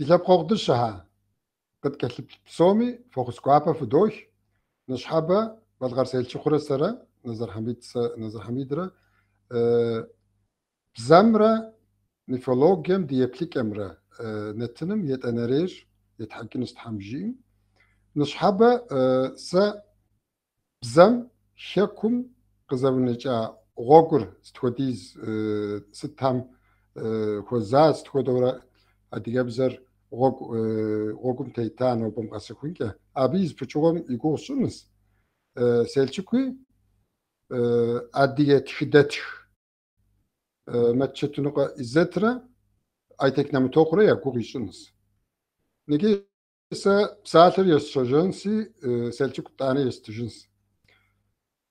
Dilapqoqdışaha qad kelib psomi fokus guapa fudoj nashhaba balgarsel chuqrasara Nazar Hamidra bzamra mifologem dieplikemra netnim yetenerir yethakin isthamjim nashhaba sa bzam shakum qazavnecha غوغر ستوديز ستام خوزاز ستودورا أديابزر غوغم تيتان وبم قاسخونكا أبيز بتشوغم يقوسونس سيلشكوي أدية شدت ما تشتنقا إزترا أيتك نمتوقرا يقوغيسونس نيجي ساتر يستجنسي سيلشكو تاني يستجنس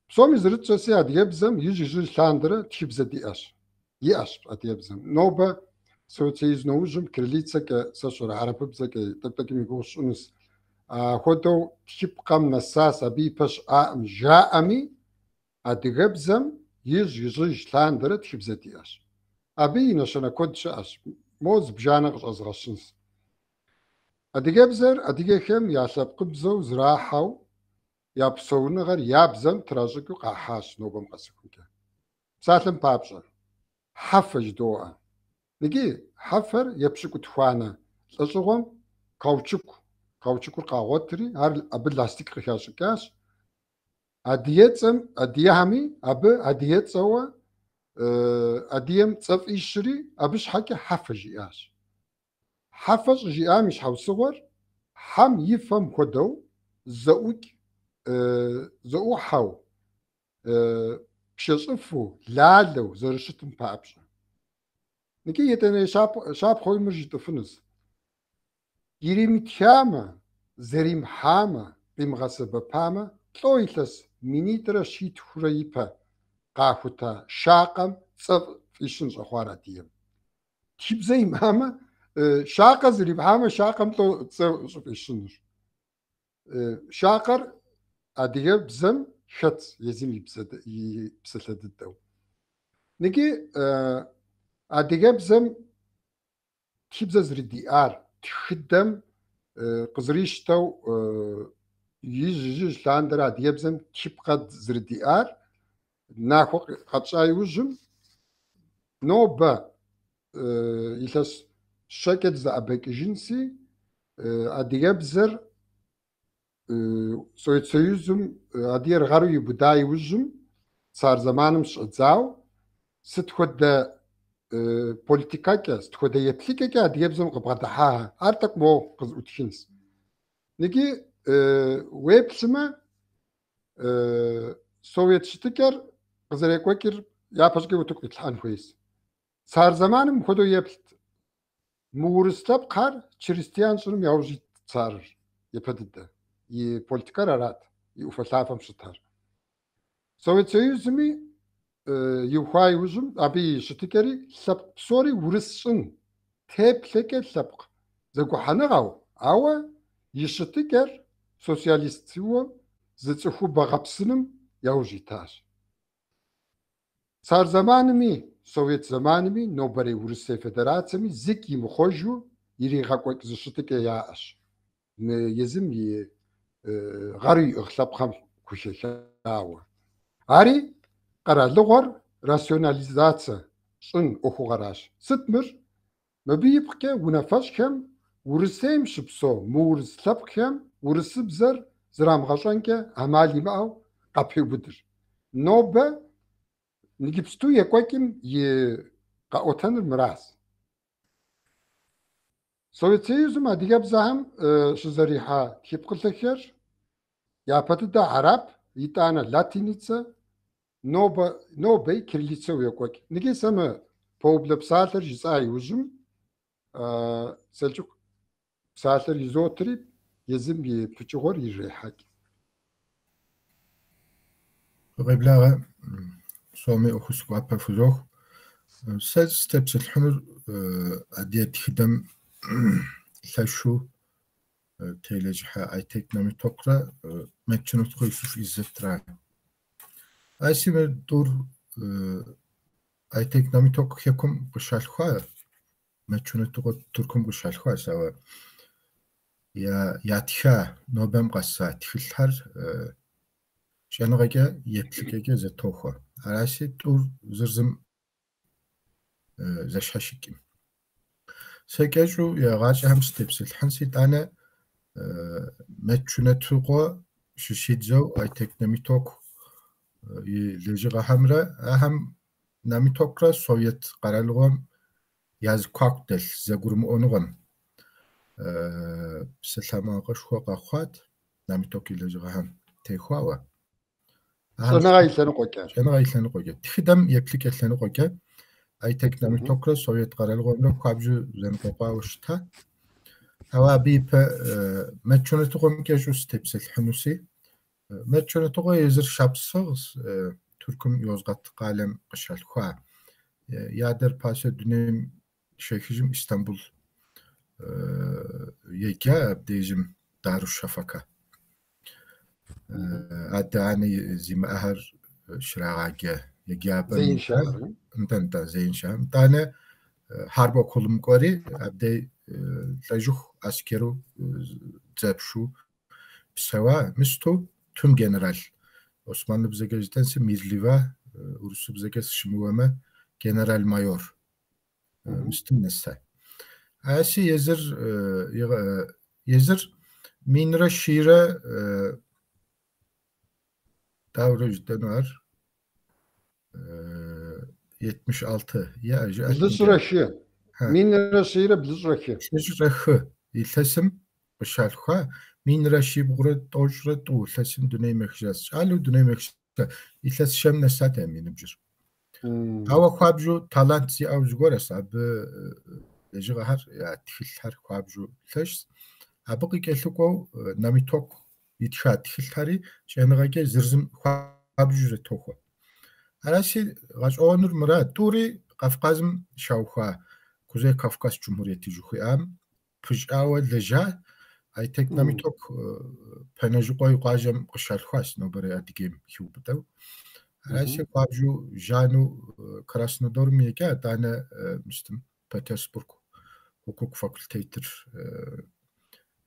Псоми зрыцӏэси адыгэбзэм ижь лъандэрэ тхыбзэ диӏэщ. Иӏэщ адыгэбзэм. Нобэ социализм нэужьым кириллицэкӏэ сэщӏэрэ хьэрэпыбзэкӏэ тӏэкӏым и гугъу сщӏынус. Хуэдэу тхыпкъэм нэсас абы и пэщ ӏаӏэм жаӏэми адыгэбзэм ижь лъандэрэ тхыбзэ диӏэщ. Абы и нэщэнэ куэд щыӏэщ. Мо зыбжанэ къыщӏэзгъэщынщ. Адыгэбзэр адыгэхэм я лъэпкъыбзэу зрахьэу я псэуныгъэр ябзэм тращӏыкӏыу къахьащ нобэм къэсыхункӏэ. Псалъэм папщӏэ хьэфэ жыдоӏэ. Ныгъи хьэфэр епщыкӏутхуанэ лӏэщӏыгъуэм каучукур къагъуэтри ар абы ластик къыхащӏыкӏащ. Адыецӏэми абы адыецӏэуэ адыем цӏэ фӏищри абы щхьэкӏэ хьэфэ жиӏащ. Хьэфэ щӏыжиӏам и щхьэусыгъуэр хьэм и фэм хуэдэу зэӏухьэу пшэщӏыфу лалэу зэрыщытым папщӏэ. Ныгъи етӏэней щапхъэуи мыр жытӏыфынущ. Иримытхамэ, зэримыхьамэ, къимыгъэсэбэпамэ, лӏо илъэс минитӏрэ щитхурэ ипэ къахута шакъэм цӏэ фӏищын щӏэхъуар адыем. Тхыбзэ имамэ, шакъэ зэримыхьамэ, шакъэм лӏо цӏэ щӏыфӏищынущ. Шакъэр адыгэбзэм хэт езым и псылъэ дыдэу. Ныгъи адыгэбзэм тхыбзэ зридиӏар тхыдэм къызрищтэу ижь лъандэрэ адыгэбзэм тхыпкъэ зридиӏар нахуэ къэтщӏа иужьым нобэ илъэс щэкӏэ дызэӏэбэкӏыжынси адыгэбзэр Совет Союзым адыгэр гъэру иубыда иужьым цар зэманым щӏэдзау сыт хуэдэ политикэкӏэ, сыт хуэдэ еплъыкӏэкӏэ адыгэбзэм къыбгъэдыхьа. Ар тӏэкӏу моуэ къызӏутхынщ. Ныгъи уеплъымэ Совет щытыкӏэр къызэрекӏуэкӏыр япэщӏыкӏэ утыку къитлъхьэн хуейщ. Цар зэманым хуэдэу еплът. Мы урыс лъэпкъхэр чрестьян щӏыным яужь ит царыр епэ дыдэ. И политикэр арат, и ӏуфэ лъафэм щытар. Совет Союзми иухуа иужьым абы и щытыкӏэри лъэпкъ псори урыс щӏын, теплъэкӏэ лъэпкъ зэгухьэныгъэу, ауэ и щытыкӏэр социалистыуэ зы цӏыхубэ гъэпсыным яужь итащ. Цар зэманми, Совет зэманми, Нобэрей Урысей Федерациями зык имыхъуэжу иригъэкӏуэкӏ зы щытыкӏэ яӏэщ. Мы езым и гъэру иӏыгъ лъэпкъхэм хущелъауэ. Ари къэралыгъуэр рационализацэ щӏын ӏуэхугъэращ. Сыт мыр? Мыбы ипкъкӏэ унафэщӏхэм Урысейм щыпсэу мы урыс лъэпкъхэм урысыбзэр зрамыгъэщӏэнкӏэ ӏэмал имыӏэу къапеубыдыр. Нобэ ныгъипсту екӏуэкӏым и къэӏуэтэныр мыращ. Совет Союзым адыгэбзэхэм щызэрихьа тхыпкъылъэхэр япэ дыдэ араб, итӏанэ латиницэ, нобэи кириллицэу екӏуэкӏ. Ныгъи сэ мы пэублэ псалъэр жысӏа иужьым Сэлджук псалъэр изотри езым и пыкӏыгъуэр ирехьэкӏ. Къеблагъэ соми ӏуэхускӏуапэ фузох. Сэ степсылъхьынур адыгэ тхыдэм лъэшу тележьыхьэ айтекномитокрэ мэчынутхъу Юсуф Иззэтрэ. Аси дур айтекномиток хекум къыщалъхуа мәчунэтугъо туркум гушалхуа сава ятха нобэм къэса тхылъхэр щӏэныгъэкӏэ еплъыкӏэкӏэ зэтохуэ. Араси тӏур зырзым зэщхьэщыкӏым. Сэкӏэщӏу ягъащӏэхэм сытепсэлъхьын ситӏанэ мәчунэтугъо щыщидзэу айтек намитоку лэжьыгъэхэмрэ ахэм намитокрэ Совет къэралыгъуэм язкъуаку дэлъ зэгурымыӏуэныгъэм псалъэмакъышхуэ къэхъуат намиток и лэжьыгъэхэм техуауэ. Щӏэныгъэ и лъэныкъуэкӏэ. Щӏэныгъэ и лъэныкъуэкӏэ. Тхыдэм еплъыкӏэ лъэныкъуэкӏэ айтек намитокрэ Совет къэралыгъуэмрэ хуабжьу зэныкъуэкъуауэ щыта. Ауэ абы ипэ мәчунэтугъуэм кӏэщӏу сытепсэлъхьынуси мәчунэтугъуэ езыр шапсыгъщ Туркум Йозгъэт къалэм къыщалъхуа. И адэр пасэ дунейм щехыжым Истанбул еджа абдежым Дарушшафака. Адэ анэ зимыӏэхэр щрагъаджэ егъапӏэм нтӏэ зеиншэ. Нтӏанэ Harp Okulum k'ori abdey lejux askeru dzepşu pseua mistu tüm general Osmanlı bzegejtensi Mirliva Ursu bzeges şimueme general mayor mistim nessa. Asi yezir minre şire davrajdan var 76 ya Blızraşı. Minre şire blızraşı. Şıraşı iltesim başalxa minre şibğre tojre tu iltesim dunay mekjas. Alu dunay mekjas iltes şem nesat eminimjir. Ava xabju talant zi avzgoras ab ejğahar ya txilhar xabju tlesh ab qikelhuko namitok itxat txilhari şenğage zirzim xabju retokho. Arashi gash'onur murad turi Kafkazım şauxa Kuzey Kafkas Cumhuriyeti juxuam pıj'aue leja aytek namitok penajqoy qajem qışalxuas nobere adigem xiubdev. Arashi qabju janu Krasnodar miega tane mistim Petersburg hukuk fakultetir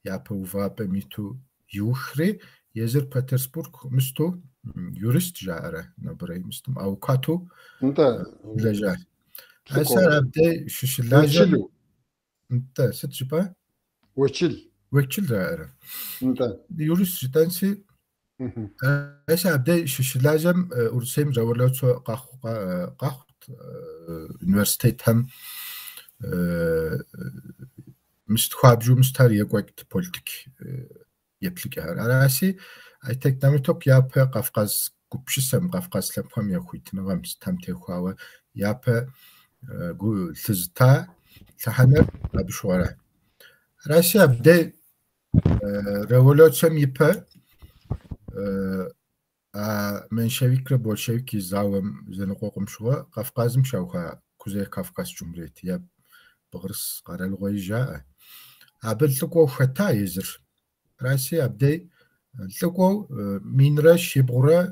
yapıvape mitu yuxri Yezir Petersburg mistu jurist jare nobere mistim avukatu leja. Asar abde şişilaja nta sıçpa vekil rare nta jurist jitansi asar abde şişilajam ursem revolutso qaht üniversitet hem mistxabju mistar yeqokt politik yeplike arasi aytek namitok yape Kafkaz gupşisem Kafkazlapam yaxuitnığam tam texuawe yape lhızta lhahaner abşuara. Rusya bde revolüsyon yipe Menşevikle Bolşevik izavım zenıqoqum şuğa Kafkazım şauxa Kuzey Kafkas Cumhuriyeti ya bğırs qaralğoy ja'a. Abı lhıqo xeta yezir. Rusya bde lhıqo minre şibğure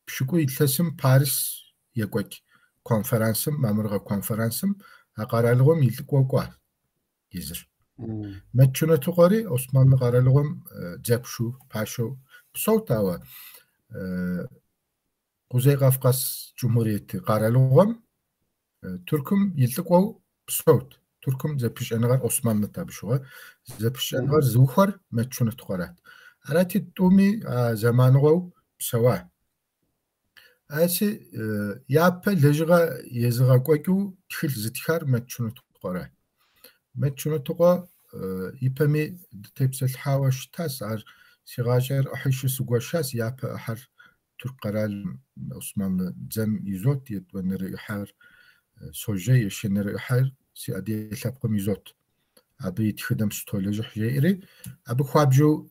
pşuku iltesim Paris yeqoq konferansım, mamırğa konferansım qaralığım iltiqoqwa yezir. Мәчунэтугъори Османlı qaralığım dzepşu, paşo psowtawa Kuzey Kafkas Cumhuriyeti qaralığım Türküm iltiqow psowt. Türküm zepiş'enğar Osmanlı tabi şuğa. Zepiş'enğar zuxar мәчунэтугъоrat. Arati tumi zamanığow psewa. Asi yape lejığe yezığek'oç'u txıl zıtxar мәчунэтугъора. Мәчунэтугъо ipemi tepselhawe ştas ar siğajer ahışı sugoşas yape ahar Türk qaral Osmanlı zem izot yetveneri ahar soje yeşeneri ahar si adi lapqım izot. Abi txıdem stolojih jeri abi xabju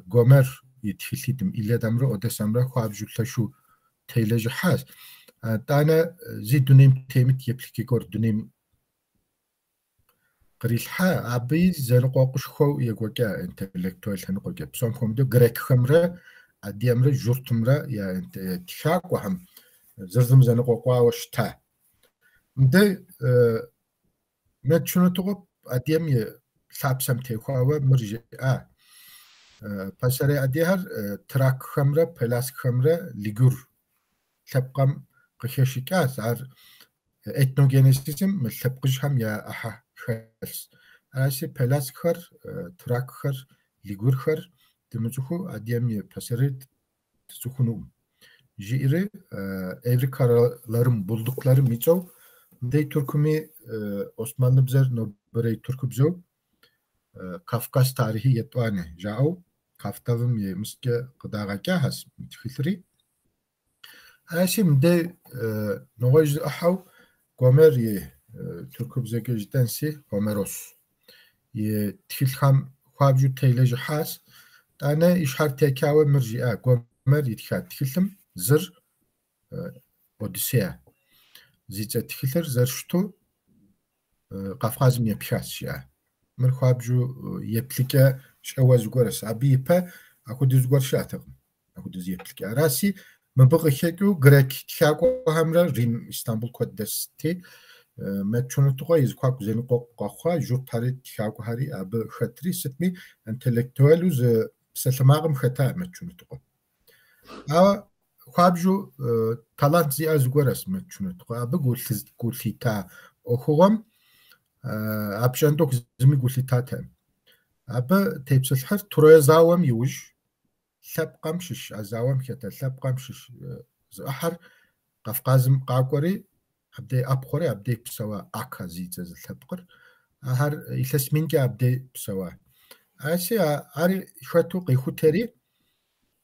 gomer yetxilidim iledamra odesamra xabju tlaşu teylejihas. Tane zi dunim temit yepliki gor dunim qrilha abi zenqoquşxo yegoqa intellektual hanqoqa psom komdo grek khamra adiamra jurtumra ya txaqwaham zirzim zenqoqa washta. De متشنو أديم سابسم تيخوا مرجع بسرعة أديهر تراك خمرة بلاس خمرة ليجور تبقم قشيشكاس عر etnogenesizm ملتبقش هم يا أحا خلص أشي بلاس خر تراك خر ليجور خر دمجخو أديم بسرعة تسخنوم جيري evri karalarım bulduklarım iço dey Türkümi Osmanlı bzer no börey Türkü bzo Kafkas tarihi yetvane jao kaftavım ye miske qıdağa has mitxilri aşim de nogoj ahav Gomer ye Türkü bze gejdensi Homeros ye txilham xabju teylej has tane işhar tekawe mirji'a Gomer yitxat txilhim zır Odisea zıca txilhir zır ştu Kafkazım yapışas ya مرخابجو يبلكا شواز غورس ابي با اكو دز غور شاتم اكو دز يبلكا راسي من بقى خيكو غريك تشاكو همرا ريم اسطنبول كودستي متشونو تويز كواك زين قوقخوا جو تاري تشاكو هاري اب خطري ستمي انتلكتوالوز سلماغم خطا متشونو تو ا خابجو талант زي از غورس متشونو تو اب гуллита охугам أبشندوك زمي قلت تاتم أبا تيبس الحر تروي زاوم يوج ثب قمشش أزاوم كتا ثب قمشش زأحر قفقازم قاقوري أبدي أبخوري أبدي بسوا أكا زيت زل ثبقر أهر إلسمين جا أبدي بسوا أشي أري شوتو قيخو تري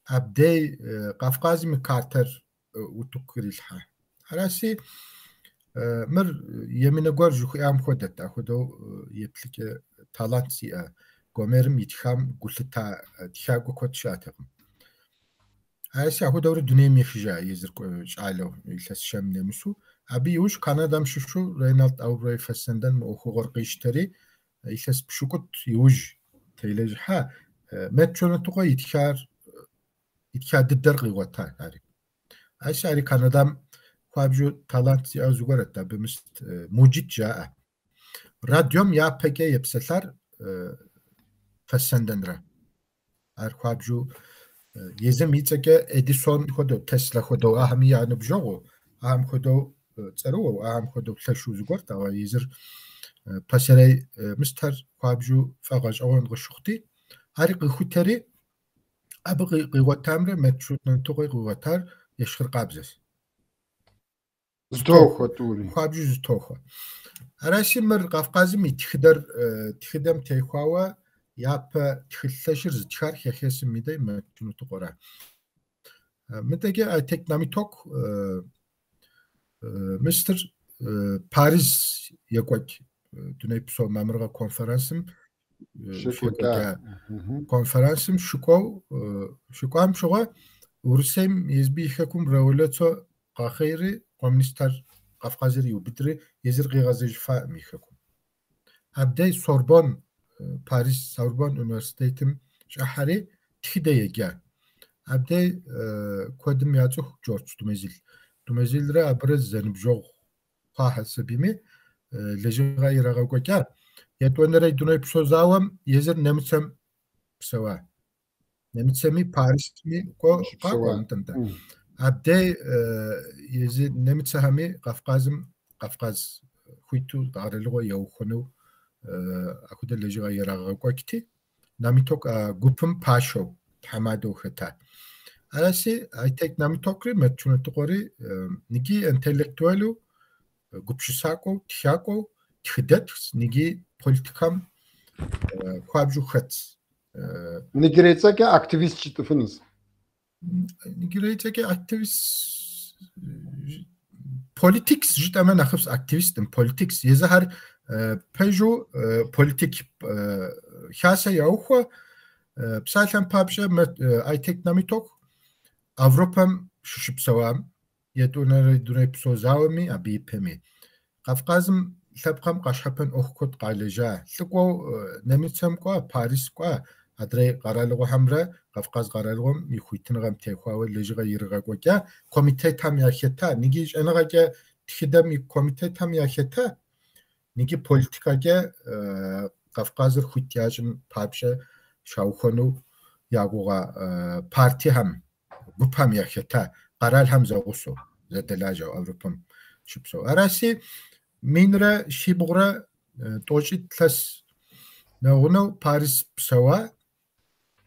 أبدي قفقازم كارتر وتكري الحا أراسي مر يمين غور جو خيام خودت اخدو يبلك талант سي غومرم يتخام قلتا تشاغو كوت شاتم هايسي اخدو دنيا ميخجا يزر شالو يلس شم نمسو ابي وش كندا مششو رينالد اوري فسندن مخو غرقيشتري يلس بشوكت يوج تيلجها متشونو تو يتخار ددرغي وتا هاري هايسي هاري كندا خابجو талант از غورت بمست موجود جاء راديوم يا بيجي يبسلر فسندنرا ار خابجو يزم يتجا اديسون خدو تسلا خدو اهم يعني بجوغو اهم خدو صرو اهم خدو تشو زغورت او يزر باسري مستر خابجو فاغاج اون غشختي اري خوتري ابغي قوتامر متشوت نتوغي قوتار يشخر قابزس زتوخو توري خابجو زتوخو أراشي مر قفقازم يتخدر تخدم تيخواوا ياب تخلشر زتشار خيخيس ميداي ما تنو تقرا متاجي تكناميتوك مستر باريس يقوك دوني بسو مامرغا كونفرنسم كونفرنسم شكوام شغا ورسيم يزبي حكم رولتو قاخيري коммунистар Кавказыр юбитри езирги газыжфа михакум абдей Сорбон Париж Сорбон университетим шахари тхидеяга абдей кодим яцух Джордж Думезилра абрыз зенбжог фахасбими лежига ирагагока ятванерай дунай псозавам езир немцем псава немцеми Парижми ко qaqamtanta أبدي يزي نمتسهمي قفقاز خويتو دارلغو يوخنو أكود اللي جوا يراغو كتي ناميتوك غوبم باشو حمادو ختا أراسي أيتك ناميتوكري متشونو تقوري نيجي انتلكتوالو غوبشساكو تشاكو تخدت نيجي بوليتيكام خوابجو خت نيجريتساكي أكتيفيست شتفنز نيجريتساكي أكتيفيست politics جدا أنا أخص activist politics يظهر بيجو politic خاصة يأخو بسالم بابشة أي تكناميتوك أوروبا شو بسوام يدوني بسوزاومي أبي بمي قفقازم لبقم قشحبن أخكت قالجا لقو نميتهم قا باريس قا أدري قرالغو همرا قفقاز قرالغم يخويتنغم تيخواو لجغا يرغاقو جا كوميتي تام ياخيتا نيجيش أنا غاقا تخدم كوميتي تام ياخيتا Niki politikaga Kafkazır xutyajın papşa şavxonu yaguğa parti ham gupam yaxeta qaral ham zagusu zadelaja Avrupam şipso. Arasi minra şibğra toçit tlas nağunu Paris psawa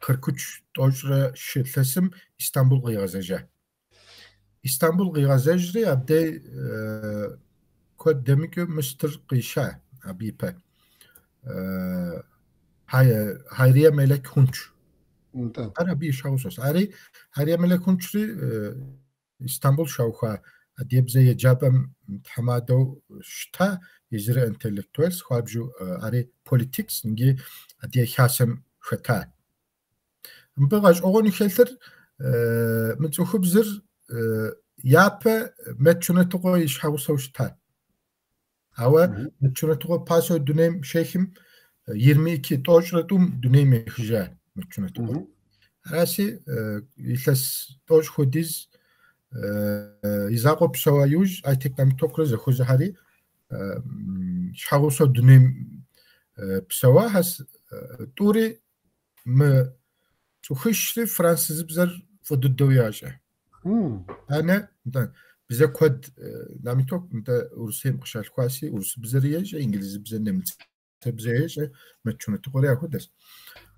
43 toçra şitlasım İstanbul gıyazaja. İstanbul gıyazajri abde kod demikü Mr. Qisha abipe. Hayriye Melek Hunç. Ara bir şahıs. Hayriye Melek Hunçri İstanbul şavxa diyebze yecabem tamado şta yezire entelektüel xabju ari politics ngi diye xasem xeta. Mbagaj oğun xeltir mtsuxubzir yape metçunetuqo iş xavsa şta. Ama metçunetuqo paso dönem şeyhim 22 toçratum dönemi xija metçunetuqo. Arasi illes toç xudiz izaqo psawayuj ayteknamitokra zexuzahari şağuso dönem psawa has turi mı tsuxişri Fransız bzer foduddoyaja. Ana bize kod namitok da Rusya qışal xasi Rus bzeriyaja İngiliz bzer nemitz bzeriyaja metçunetuqo ya xudes.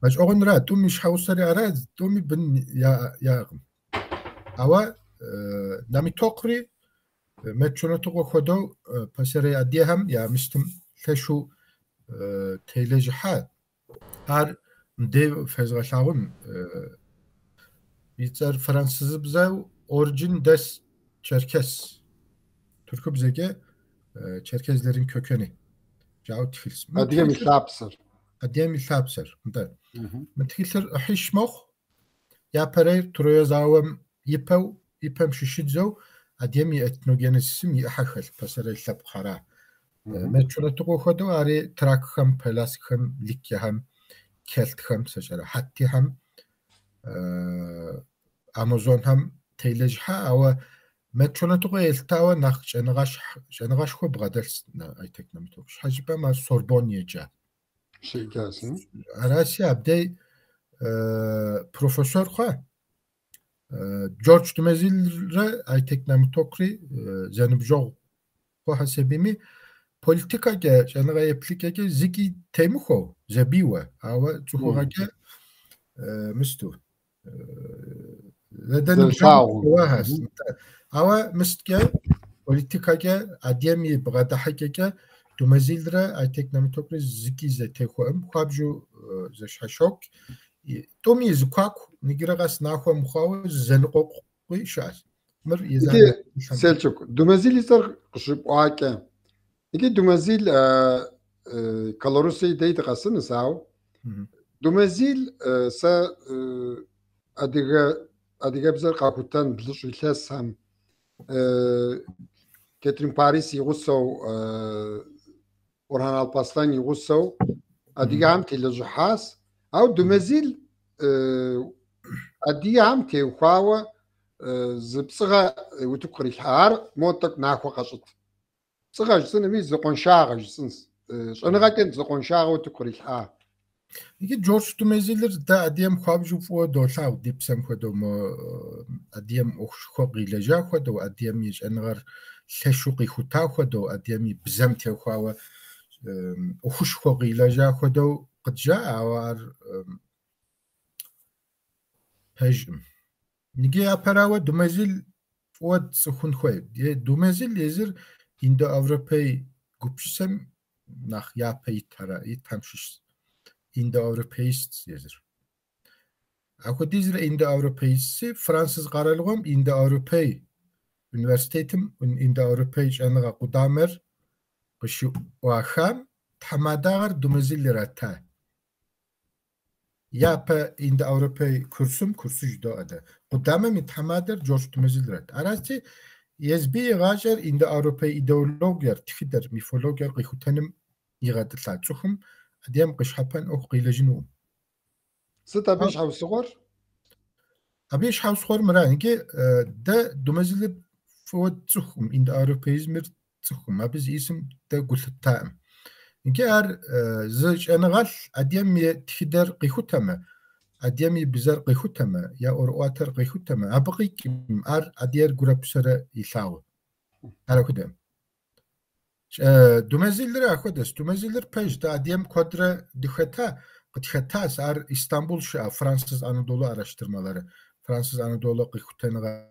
Baş oğun ra tumi şağusari ara tumi bin yağım. Ama namitokri metçunetuqo xodo pasere adiyam ya mistim teşu teylejiha ar de fezgaşağın bizler Fransız bize orijin des Çerkes Türkü bizege Çerkezlerin kökeni Cavut Fils Adiyem İlhapsır. Adiyem İlhapsır Methilir ahişmox ya parayr Troya zavım yipem şişidzo Adiyem etnogenesisim yahaxel pasere ilhap xara metçunetuqo xodo ari Trakxam Pelaskxam Likyaham Keltxam seşara Hattiham Amazonham teylejha ama metçunetuqo eltawa nax çenğaş xo bğadels ayteknamitokş hajba ma Sorbonneja Şey gelsin. Arasi abde profesör xo George Dumezilre ayteknamitokri zanibjog xo hasebimi politika ge çenğa yaplikege ziki temuxo zabiwa ama tsuxoga mistu ama mistge politikaga ademi bğadahaga dumezilre ayteknamitokri ziki zetexoem xabju zeşhaşok tomi zukak nigiragas naxo muxaw zenqoqi şas mir yezan Selçuk dumezil izar qışıp oake iki dumezil kalorisi deydi qasını sav dumezil sa adiga bizar qakutan biliş ilhas ham Ketrin Paris yğussav Orhan Alparslan yğussav adiga ham telejhas aw dumezil adiga ham tevxawa zıpsığa utukqrihar motak naxo qaşıt Sığacısın biz zıqonşağıcısınız. Şanıqaken zıqonşağı utukqrihar İki George Dumezil'ir da adiyem xabju fo doşav dipsem xodo mo adiyem oxşxo qileja xodo adiyem yişanğar leşuqi xuta xodo adiyem bizem texawa oxşxo qileja xodo qja awar pejm nigi aparawa Dumezil o tsxun xoy Dumezil yezir Indo Avrupay gupşisem nach yapay tara itamşiş Indo-Avropeist yazır. Ako dizre Indo-Avropeistsi Fransız qaralığım Indo-Avropay Üniversitetim Indo-Avropay şanıqa qudamer qışı oaxam tamadağır dumezillirata. Yapa Indo-Avropay kursu jdo ada. Qudamem tamadar George dumezillirat. Arasi yezbi gajer Indo-Avropay ideologyer tifider mifologyer qixutanim iğadıllar. Tsuxum Adiyem qışhapan ox qilajinu. Sıta beş havsuğur? Abiş havsuğur mıran ki da dumezili fo tsuxum Indo-Avropayizmir tsuxum. Abiz isim da gultatam. إنكار زوج أنا غال أديم تخدر قيختما أديم بزر قيختما يا أورواتر قيختما أبقي كم أدير جرب سر يساو على كده دومازيلر أخدس دومازيلر بيج دا أديم كودرا دختا قد سار İstanbul شا فرانسيس أنادولو araştırmaları Fransız Anadolu Qıhtana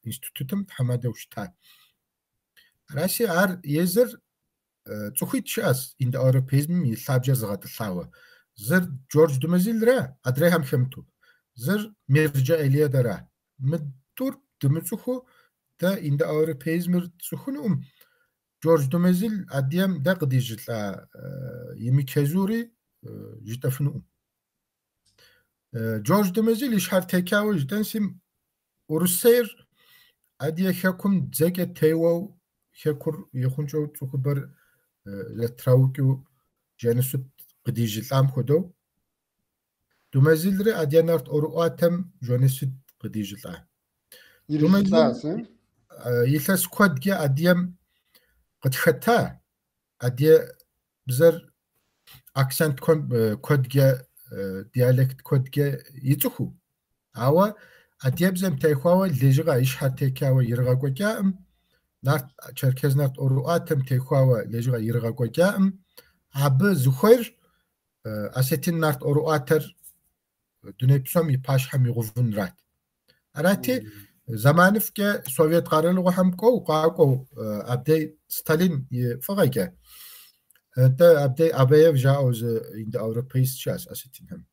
İnstitutum Hamada Uşta Rasi ar yezer Цухит час ин европеизм и сабжа згатылава зэр Жорж Думазилра адрехам хэмту зэр мерджа элиадара мэдтур дэмцуху да ин европеизмэр цухунум Жорж Думазил адиам да гдижла имикезури житафну Жорж Думазил ишхар текао ждансим урусейр адия хакум дзеке теwo хакур яхунчо цухубар لتراوكو جانسوت قديج الام خدو دومازيلري اديانارت اورواتم جانسوت قديج الام دومازيل يلاس كودجا اديام قد ختا اديا بزر اكسنت كودجا ديالكت كودجا يتخو اوا اديا بزم تايخوا ليجغا ايش حتى كاو يرغا كوجا نارت چرکز نارت اورواتم تخوا لجغا يرغا كوجام عب زخير اسيتين نارت اورواتر دنيبسوم يباش هم يغفن رات اراتي زمانفك سوفيت قارلغو همكو قاقو ابدي ستالين يفغايكا تا ابدي ابيف جاوز اند اوروبيس شاس اسيتين هم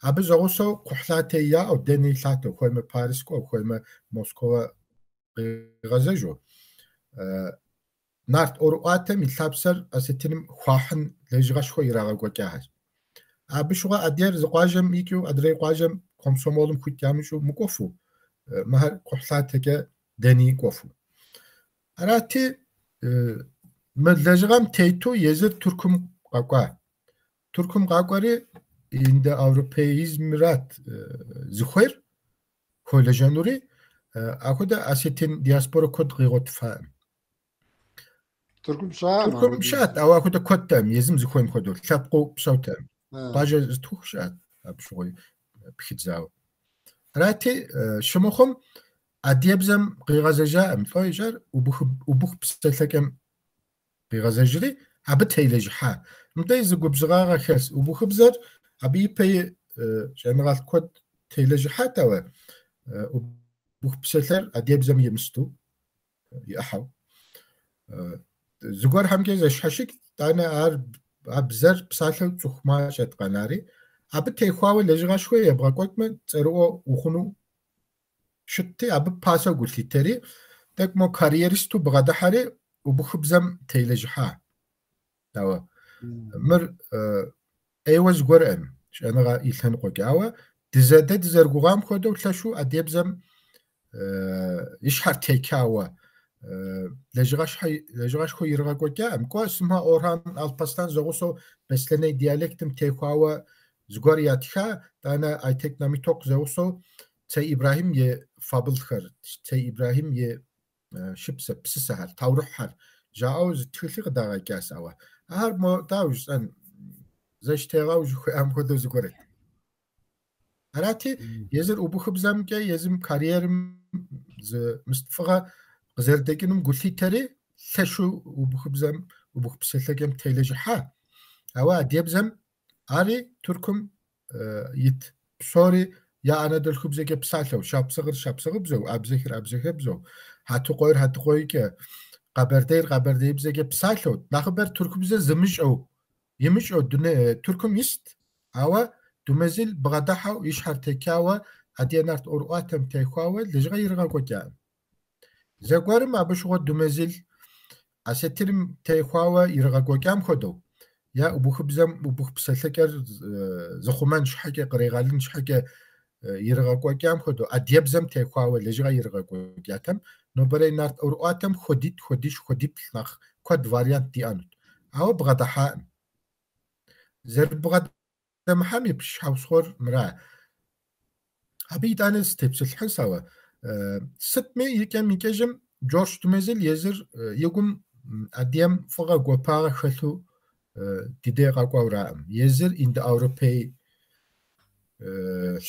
اب زغوسو قحلاتيا او دني لاتو خويم باريس كو خويم موسكو غازجو نارت اورواتم يلابسر اسيتينم خواحن لجغاش خو يراغا كوكاهاز ابشوا ادير زقاجم يكيو ادري قاجم كومسومولم كوتيامشو مكوفو مهر قحلاتك دني كوفو اراتي مدلجغام تيتو يزر تركم قاقاري عند اوروبيزمرات زخير كولجانوري اكودا اسيتين دياسبورا كود غيغوت فاهم تركم شات او اكودا كوتام يزم زخوين كودو لابقو بصوتام باجا زتوخ شات بشوي بخيتزاو راتي شموخم اديبزم غيغازجا ام فايجر وبوخ بستلكم غيغازجري ابتيلجحا مداي زغبزغا خاس وبوخ بزر ابي بي جنرال كود تيلجحا تاوا بوخ بسلر اديبزم يمستو ياحو زغور همكي زشحشك انا ار ابزر بسالو صخما شتقناري اب تيخواو لجغا شويه يبغى قوتم صرو وخنو شتي اب باسو غلتيتري دكمو كاريرستو بغدا حري وبخبزم تيلجحا تاوا مر ايوز غورم شنغا يلهن قوقاوا دزادت زرغوغام خودو تلاشو اديبزم يشحر تيكاوا لجغاش خو يرغا كوكا امكو اسمها اورهان الباستان زغوسو بسلني ديالكتم تيكاوا زغورياتخا انا اي تكنامي توك زغوسو تي ابراهيم ي فابلخر تي ابراهيم ي شبس بسسهر تاورحر جاوز تخلي قداغا كاساوا هر مو داوز ان زشتيغاو جو ام خدو زغورت اراتي يزر وبخبزم كي يزم كاريرم ز مستفغا غزردكنم قلتيتري ثشو وبخبزم وبخبسلكم تيلجحا اوا ديبزم اري تركم يت سوري يا انا دل خبزك بسالو شابصغر بزو ابزخر بزو هاتو قويك قبردي بزك بسالو نخبر تركم زمش او يمش او تركم يست اوا دومازيل بغداحو يشحر تكاوا ادينارت اورواتم تيخواوا لجغيرغا كوكا زغورم ابشغو دومازيل اسيترم تيخواوا يرغا كوكام خدو يا وبخبزم وبخبسلكر زخمان شحكه قريغالن شحكه يرغا كوكام خدو اديبزم تيخواوا لجغيرغا كوكاتم نوبري نارت اورواتم خديت نخ كود فاريانت دي انوت او بغداحا زربغد محامي بش حوصور مرا هبيت أنا ستيبس الحساوة ستمي يكام يكجم جورج دومازيل يزر يقوم أديم فغا قوباغ خلو ديدي قاقورام يزر إند أوروبي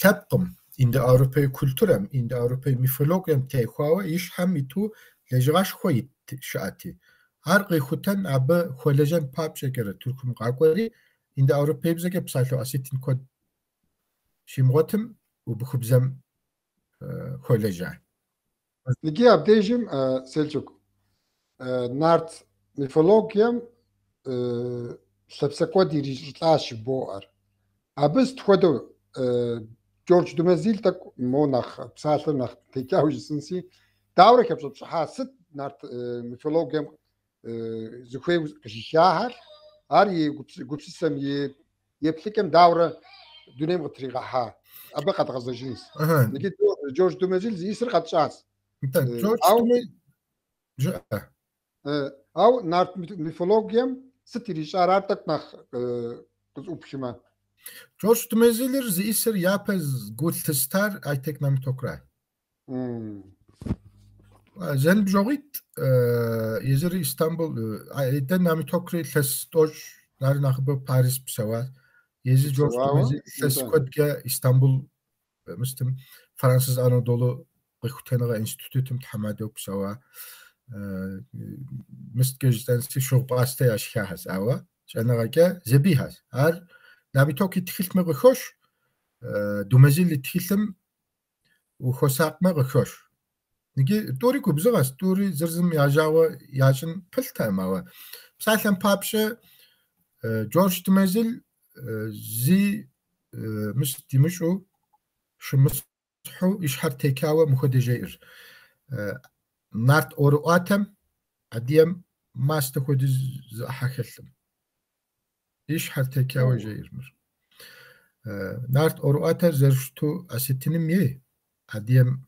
لبقم إند أوروبي كولتورم إند أوروبي ميثولوجيم تيخوا إيش هم يتو لجراش خويت شاتي أرقي ختن أب خولجن باب شكر تركم قاقوري إند أوروبي بزاك بسالو أسيتين كود شيمغتم وبخبزم خولجان نجي أبديجم سيلجوك نارت ميثولوجيم سبسكوا ديريجلاش بوار أبس تخدو جورج دومازيل تك مونخ بسالو نخ تيكاوج سنسي داورة كبسط حاسد نارت ميثولوجيم زخوي كشيشاهر أري قبسيسم يبلكم داورة دونيم غطريقها أبقى قد غزة جنس نجي جورج دومازيل زي يسر قد شاس جورج دومازيل أو نارت ميثولوجيم ستيري شاراتك نخ أوبشما جورج دومازيلر زي يسر يابز قول تستار أي تكنام توكرا زين بجوغيت يزر إسطنبول إدن نامي توكري لستوج نار نخبو باريس بسوا يزر جورج دومازيل لسكودجا إسطنبول مستم فرانسيز أنادولو قيختنغا إنستيتوتم تحمادو بسوا مستجدن سي شو باستي أشكاهس أوا جنغاكا زبيهاس هر نامي توكي تخلت مغخوش دومازيل تخلتم وخوساق مغخوش نجي دوري كوبزغاس دوري زرزم ياجاوا ياجن بلتا ماوا بسالم بابشا جورج دومازيل زي مش ديمشو شمسحو إشحر تيكاوا مخد جير نارت أورو آتم عديم ما استخد زحاكلم إشحر تيكاوا جير مر نارت أورو آتم زرشتو أستنم يه عديم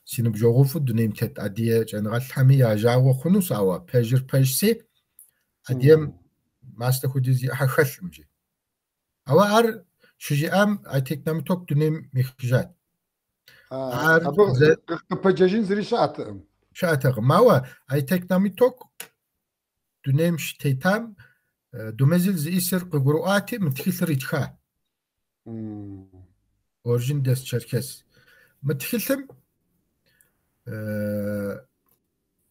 سينبجوغو في الدنيا متت عديه جنرال حمي ياجاوا خنوس أوا بيجسي عديم ما استخد زحاكلم جي أوا أر شجعام أتيك نمتوك دنيم مخجات أبغى بجاجين زري شاتغ ماوا أتيك نمتوك دنيم شتيتام دومازيل زي إسر قبرواتي متخيل ريتخا أورجين ديس تشركس متخيلتم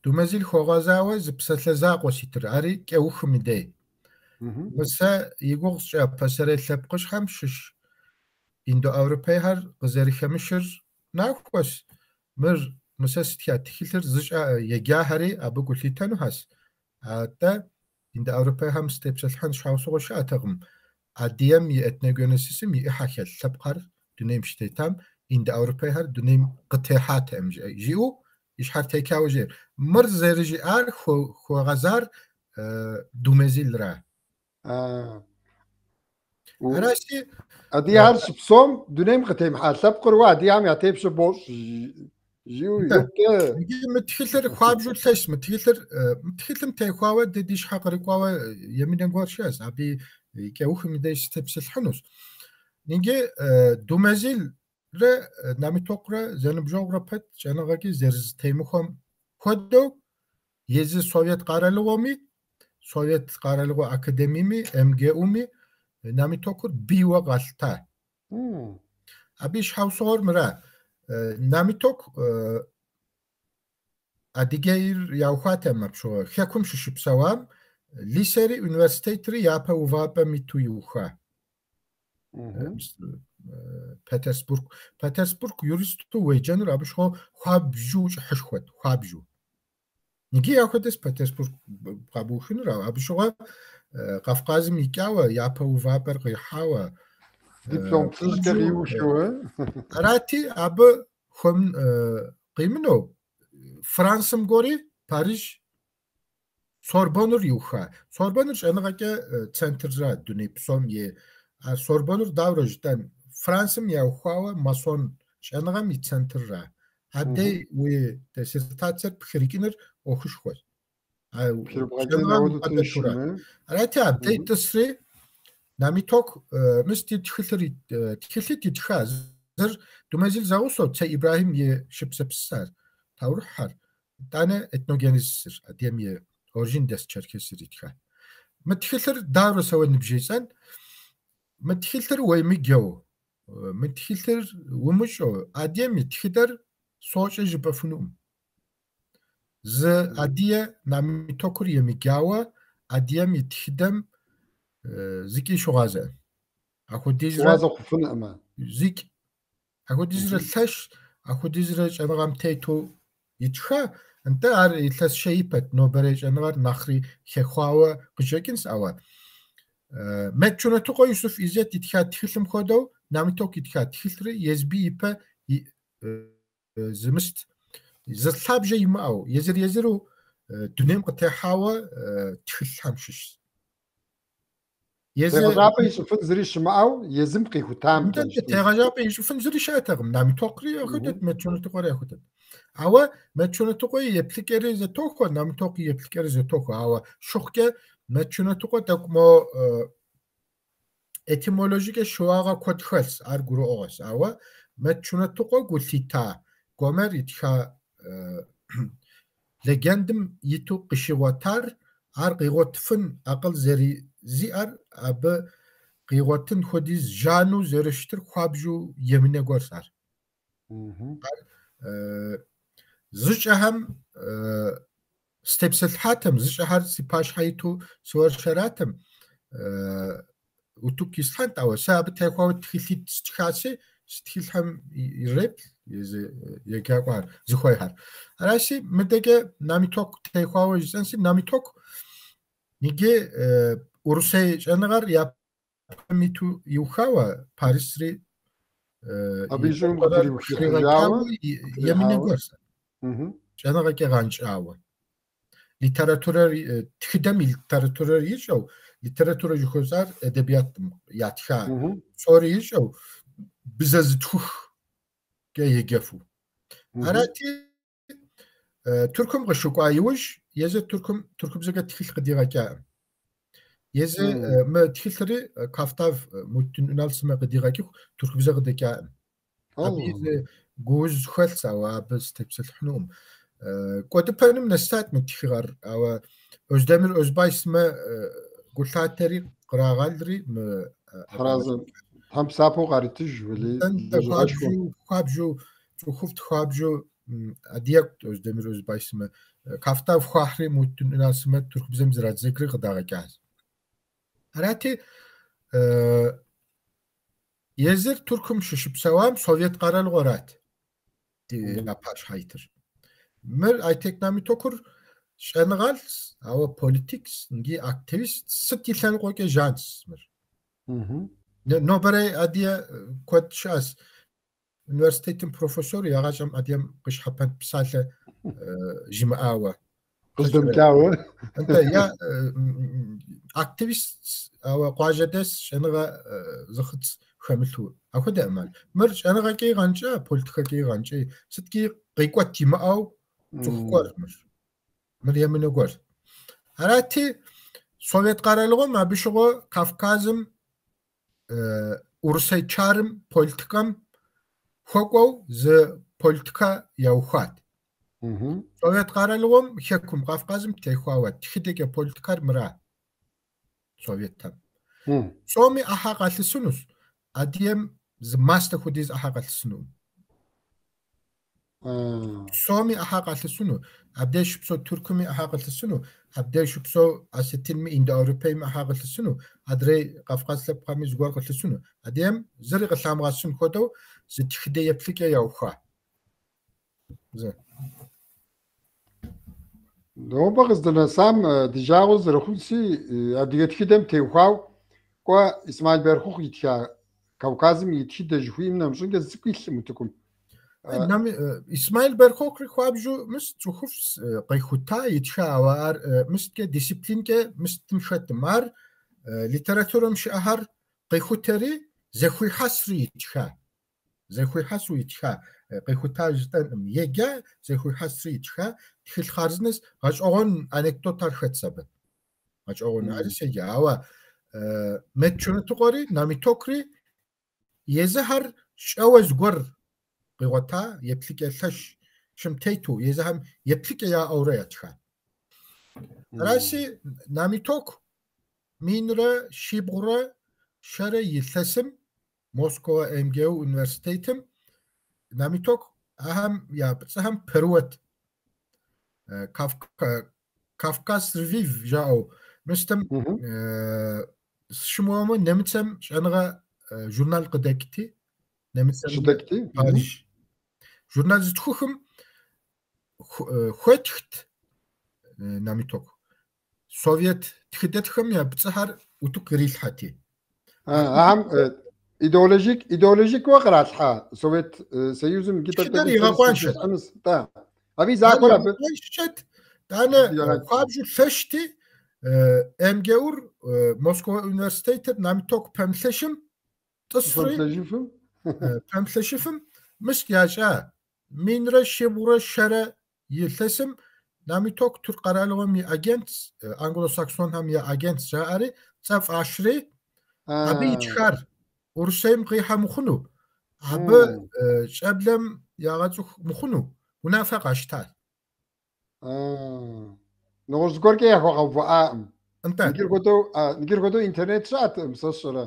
دومازيل خوغازاوا زبسلزاق وسيتر أري كأوخ مدي بس يقولش بسرعة لبقش خمسش إندو أوروبي هر غزاري خمشر ناقوس مر مساستيا تخيلتر زج يجا هري أبو قلتي تانو هاس تا إندو أوروبي هم ستيبس الحن شاوسو شاتغم عديم يأتنجونسيسم يحكي لبقر دنيم شتيتام إندو أوروبي هر دنيم قطيحات أمجي جيو يشحر تيكاو جير مر زيرجي آر خو غزار دومازيل را راسي أدي هالش بصوم دونيم قتيم حاسب قروا أدي عم يعتيب شبوش جيو يوكا متخيلر خوابجو تلاش متخيلر متخيلم ديش حقر قوا يمين غورشاس أبي كأوخ مدايش تبس الحنوس نيجي دومازيل ر نامي توقرا زنب جوغرابت جنغاكي زرز تيمخم خدو يزي سوفيت قارالومي سوفيت قارالو أكاديميمي MGUمي نامي توكر بيوا غالتا أبيش حوصور مرا نامي توك أديجير ياوخات مبشو خيكم شبسوام ليسيري universitetri يابا وفابا ميتو يوخا بطرسبورغ يورستو ويجانر أبشو خوابجو حشخوت خوابجو نجي ياخدس بطرسبورغ قابوخين را أبشو قفقاز ميكاوا يابا وفابر قيحاوا دبلوم تلقى وشو راتي أب خم قيمنو فرانسم غوري باريس سوربونر يوخا سوربونر أنا غاكا تسنتر دوني بسوم يه سوربونر داورجتان فرانسم يوخاوا ماسون أنا غامي تسنتر هدي و تسيرتاتر بخريكينر أوخش خوي راتي أبدي تسري نامي توك مستي تخلري تخلتي تخاز زر دومازيل زاوسو تسي إبراهيم يه شبسبسار تاور حر دانا اتنوجينيزسر أديم يه أورجين دس تشركسي ريتخا متخلر دارو سوى نبجيسان متخلر ويميجو متخلر ومشو أديم متخلر صوت جبفنوم ز أديه نامي توكر يميجاوا أديم يتخدم زكي شغازة أخو ديجرا شغازة خفنا أما زيك أخو ديجرا ثش أخو ديجرا أنا غام تيتو يتخا أنت عار يتلس شيبت نوبريج أنا غار نخري خخواوا قجاكنس أوا متشونا توقع يوسف إزيت يتخا تخلم خودو نامي توك يتخا تخلري يزبي يبا زمست زلاب جاي معو يزرو دنيم قتاحاوا تخلهم شش تغرابة يشوفن زريش معو يزم قيخو تام تغرابة يشوفن زريش أتغم نامي توقري أخدت متشونا توقري أخدت أوا متشونا توقع يبلكري زتوكو نامي توقع يبلكري زتوكو أوا شوكة متشونا توقع تكمو etymologique شواغا كود خلص أرجو أوس أوا متشونا توقع قلتيتا قمر يتخا لجندم يتو قشواتار أر قيغوتفن أقل زيار أب قيغوتن خديز جانو زرشتر خوابجو يمنه غورسار زج أهم ستبسل حاتم زج أهر سباش حيتو سوار شراتم وتو كيستان أو سابت هيكو تخيلت استخاسي ستخيلهم يرب يجاكوار زخويهار راسي مدقة ناميتوك تيخواو جزانسي ناميتوك نيجي أورسي جانغار يا ميتو يوخاوا باريسري أبيجون قدري وخيرجاوا يمين غورسا جانغا كي غانجاوا ليتراتورا تخدم ليتراتورا يجو ليتراتورا جوزار أدبيات ياتخا صوري يجو بزاز تخ كي يجفو أراتي تركم غشوك أيوش يزا تركم زغا تخيل قديغا كا يزا ما تخيلري كافتاف متن نالسما قديغا كي تركم زغا دكا أبي جوز خلص أو بس تبسل حنوم قد بانم نستات من تخيغار أو أزدمر أزبايس ما قلتاتري قراغالري حرازم هم سابو غارتج ولي خوابجو خفت خوابجو أديك أزدمر أزبايس ما كافتا فخاحري متن نالسما ترك بزم زرات ذكري قداغا كاز هراتي يزر تركم ششب سوام سوفيت قرال غورات دي أباش هايتر مر أيتكنامي توكر شنغالس أو بوليتيكس نجي أكتيفيست ستي لان قوكي جانس مر نوبري أديا كود شاس universitetin profesörü yağacam adiyam qış hapan psale jimaawa qızdım kawa anta ya aktivist awa qajades şanaga zıxıt xamiltu akuda amal mer şanaga ki ganca politika ki ganca sitki qiqat jimaaw tuqqar mer yemine gor arati Sovyet qaralığım ma bişo Kafkazım Ursay çarım politikam خوكو ز بوليتيكا يوخات سوفيت قرالهم حكم قفقازم تيخوات تخديك بوليتيكار مرا سوفيت تام سومي أحاق السنوس أديم ز ماستر خديز أحاق السنو سومي أحاق السنو أبدأ شبسو تركمي أحاق السنو أبدأ شبسو أستلمي إند أوروبي أحاق السنو أدري قفقاز لبقامي زغور السنو أديم زرق السلام غاسون خدو زتخدي يبليكا يوخا زين لو بغزدنا سام ديجاوز رخونسي أديت خدم تيوخاو قوا إسماعيل بيرخوخ يتخا كوكازم يتخد جهويم نمشون جزكيل متكم نعم إسماعيل بيرخوخ رخوابجو مست تخوف قيخوتا يتخا وار مست كديسيبلين مست مشات مار ليتراتورة مش أهر قيخوتري زخوي حصري يتخا زخوي حصري يتخا قيخوتا جدًا يجا زخوي حصري يتخا تخيل خارزنس غاش أغن أنكدوتار خدسبة غاش أغن عارس يجا أوا متشونة تقاري نامي توكري يزهر شاوز غور قيغوتا يبليك الثش شمتيتو يزهم يبليك يا أوريا تخا راسي نامي توك минрэ шибгъурэ шэрэ илъэсым Москва МГУ университетым намиток ахэм я пцӏыхэм перуэт Кавказ Ревив жаӏэу мыстым сщымыуэмэ немыцэм щӏэныгъэ журнал къыдэкӏти немыцэм Щыдэкӏти? Париж журнал зытхухым хуетхт намиток Совет тхыдэтхэм я пцӏыхьэр уту кърилъхьэти ахэм идеологик къратхьа Совет Союзым щытыр игъэкъуаншэт. Аби закъуэр абы щыт дэнэ хуабжьу лъэщти МГУр Москва университетыр намиток пэмылъэщым тӏысфри пэмылъэщыфым мыст ящӏа минрэ шибгъурэ шэрэ илъэсым намиток Türk къэралыгъуэм и агент англосаксонхэм я агент жаӏэри цӏэ фӏащри абы итхар Урысейм къихьэ мыхъуну абы щӏэблэм ягъэцӏыху мыхъуну унафэ къащтат. Ногъуэщӏ зыгуэркӏэ яхуэгъэувыӏакъым. Нтӏэ Нигур хуэдэу интернет щыӏэтэкъым сэ сщӏэрэ.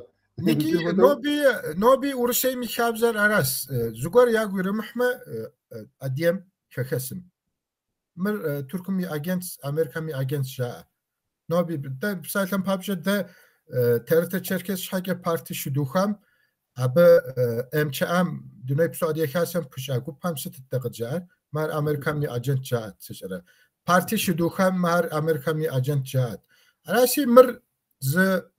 ноби Урысейм и хабзэр арас зыгуэр ягу иримыхьмэ адыем хэхэсым. Мыр Туркым и агент, Америкэм и агент жаӏэ. Ноби дэ псалъэм папщӏэ дэ ТРТ Черкес щхьэкӏэ парти щыдухам абы МЧАм дунейпсо адыехасэм пыщӏа гупэм сытыт дэ къыджаӏэр мар Америкэм и агент жаӏэт сыщӏэрэ. Парти щыдухам мар Америкэм и агент жаӏэт. Араси мыр зы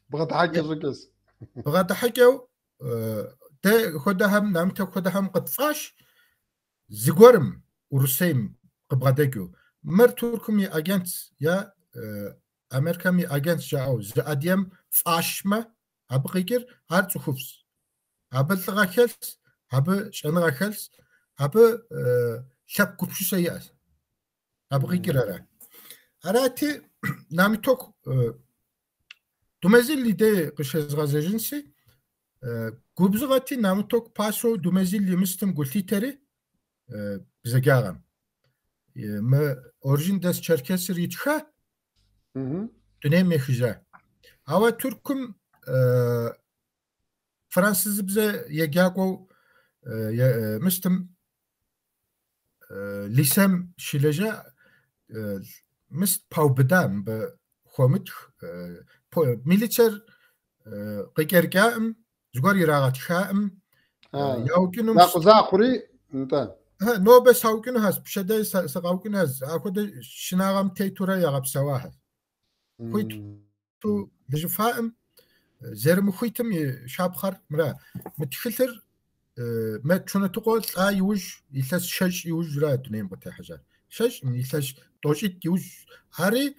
бгъэдыхьыкӏэу дэ хуэдэхэм намиток хуэдэхэм къытфӏащ зыгуэрым Урысейм къыбгъэдэкӏыу. Мыр Туркым и агент я Америкэм и агент жаӏэу зы адыем фӏащмэ абы къикӏыр ар цӏыхуфӏщ. Абы лӏыгъэ хэлъщ, абы щӏэныгъэ хэлъщ, абы лъэпкъ гупшысэ иӏэщ. Абы къикӏыр ара. Арати намиток Думезил идеи къыщезгъэзэжынси губзыгъэти намиток пасэу Думезил имыстым гу лъитэри бзэгагъэм. Мы Орджин дэс Черкесыр итха дунейм ехыжа. Ауэ Туркум французыбзэ егъакӏуэу мыстым лисэм щылэжьа мыст паубыда мыбы хуэмытх милицэр къикӏэркӏаӏым зыгуэр ирагъэтхаӏым яукӏыну закъузахъури нобэ саукӏыну хэс пщэдей сыкъаукӏын хэс ахуэдэ шынагъэм тетурэ ягъэпсэуа хэс. Хуиту дыжьыфаӏым зэрымыхуитым и шапхъэр мыра мы тхылъыр мэчунэтыкъуэ лӏа иужь илъэс шэщ иужьрэ дунейм къытехьыжьар. Шэщ илъэс тӏощӏитӏ иужь ари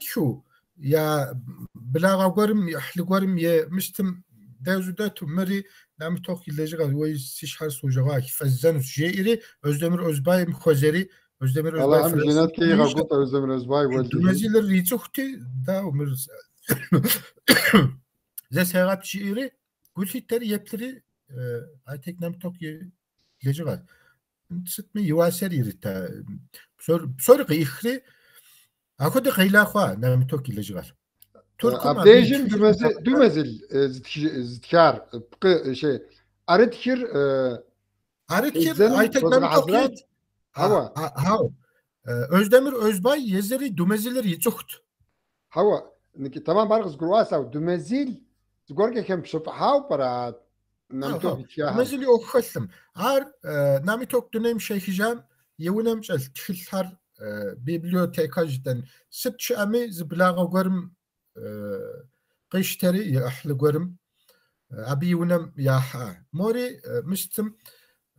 тху я благъэ гуэрым ехьлы гуэрым мыстым дэжу дэту мыри намиток илэжьыгъэ уей си щхьэр служэгъуа фэзэнущ жеӏэри Özdemir Özbay хуэзэри Özdemir Özbay Думезилыр ицӏыхути дау мыр зэсэгъэпт жиӏэри гу лъитэри еплъри айтек намиток илэжьыгъэ. Сытми и уасэр ирыта псори къихри ахуэдэ къела хъуа намиток илэжьыгъэр. Абдежым Думезил зытхар арытхыр айтек намиток Özdemir Özbay езэри Думезилыр ицӏыхут. Хауэ тамам ар къызгурыӏуасау Думезил зыгуэркӏэхэм пщыфӏыхьау пӏэрэ намиток итхар. Думезил ӏуэху хэлъым. Ар намиток дунейм щехыжам и унэм щӏэлъ тхылъхьэр библиотека жытӏэн сыт щыӏэми зы благъэ гуэрым къищтэри и ӏыхьлы гуэрым абы и унэм яхьэ. Мори мыстым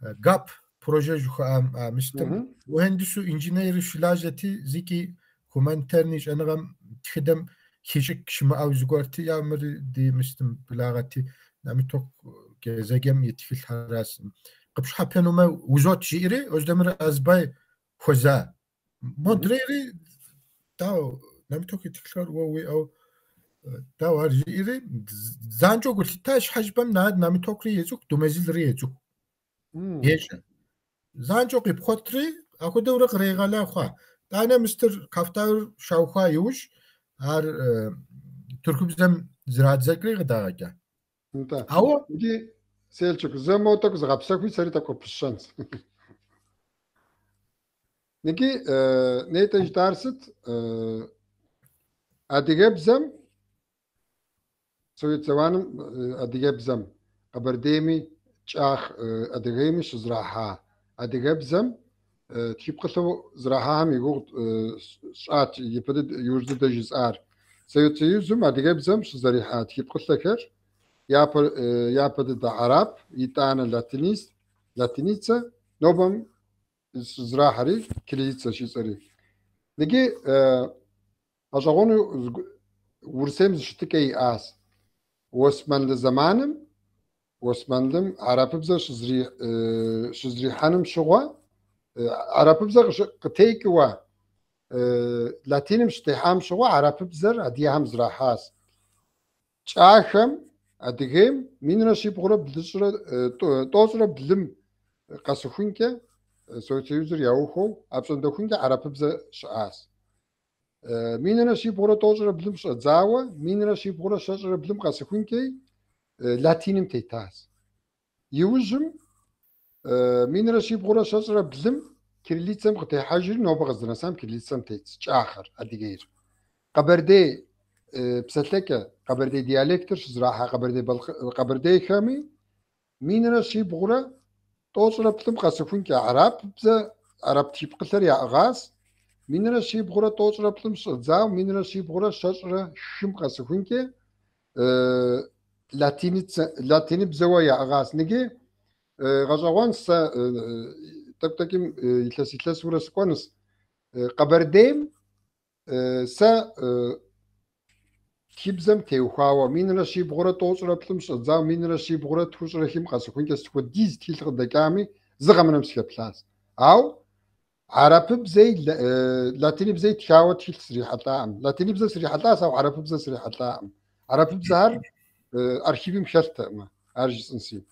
ГАП проже жыхуаӏам мыстым мухэндису инженери щылажьэти зикӏи гуманитарный щӏэныгъэм тхыдэм хищӏык щымыӏэу зыгуэрти я мыри ди мыстым благъэти намиток зэгем и тхылъхьэрас. Къыпщхьэпэнумэ узот жиӏэри Özdemir Özbay хуэза. Модрейри дау намиток и тхылъхэр уэ уиӏэу дау ар жиӏэри занщӏэу гу лъита щхьэжьбэм намитокри ецӏыху Думезилри ецӏыху ещӏэ. Занщӏэу къипхъуэтри ахуэдэурэ кърегъэла хъуа. أنا مستر كافتاور شاوخا يوش هر تركمزم زراعة ذكري غداغا انت أو دي سيلشك زموتك زغبسك في سريتك وبشانس نيجي نيتج دارست أديجبزم سويت زوانم أديجبزم قبرديمي شاخ أديجيمي شزراحة أديجبزم تجيب قصو زراحة هم يقول شات يبدأ يوجد دجزار سويت يوزم أديجبزم شزريحة تجيب قصة كر يابد دا عرب يتانا لاتينيسا نوبم زراحري كليتسا شيسري نجي أجاونو ورسم زشتكي آس واسمن زمانم واسمنلم عرب بزا شزري حنم شغوا عرب بزا قتيك وا لاتينم شتيحام شغوا عرب بزر عديهم زراحاس شاخم أديهم مين رشي بغرب بلشرة توصل بلم قاسخونك سويتيوزر ياوخو أبسن دخونك عرب بزا شاس مين رشي بغرب توصل بلم شزاوة مين رشي بغرب شجرة بلم قاسخونك لاتينم تيتاس يوجم مين رشي بغرب شجرة بلم كريليتسم قتي حاجر نوبة غزناسام كريليتسم تيتس شاخر أديغير قبردي بسلكة قبردي ديالكتر شزراحة قبردي خامي مين رشي بغرب توصل بلم قاسخونك عرب بزا عرب تيب قتر يا أغاس مين رشي بغرا توصل بلم شزاو مين رشي بغرا شجرة شم قاسخونك لاتيني بزوايا أغاس نجي غزوان سا تكيم يتلس ورا سكونس قبرديم سا كيبزم تيوخاوا مين رشي بغرا توصل بلم شزاو مين رشي بغرا توصل شم قاسخونك سكوديز تيل غدكامي زغمنا مسكبلاس أو عرب بزي لاتيني بزي تشاوت في سريحة طعم لاتيني بزي سريحة طعم أو عرب بزي سريحة طعم عرب بزهر أرشيفي مشرطة ما أرجس نسيب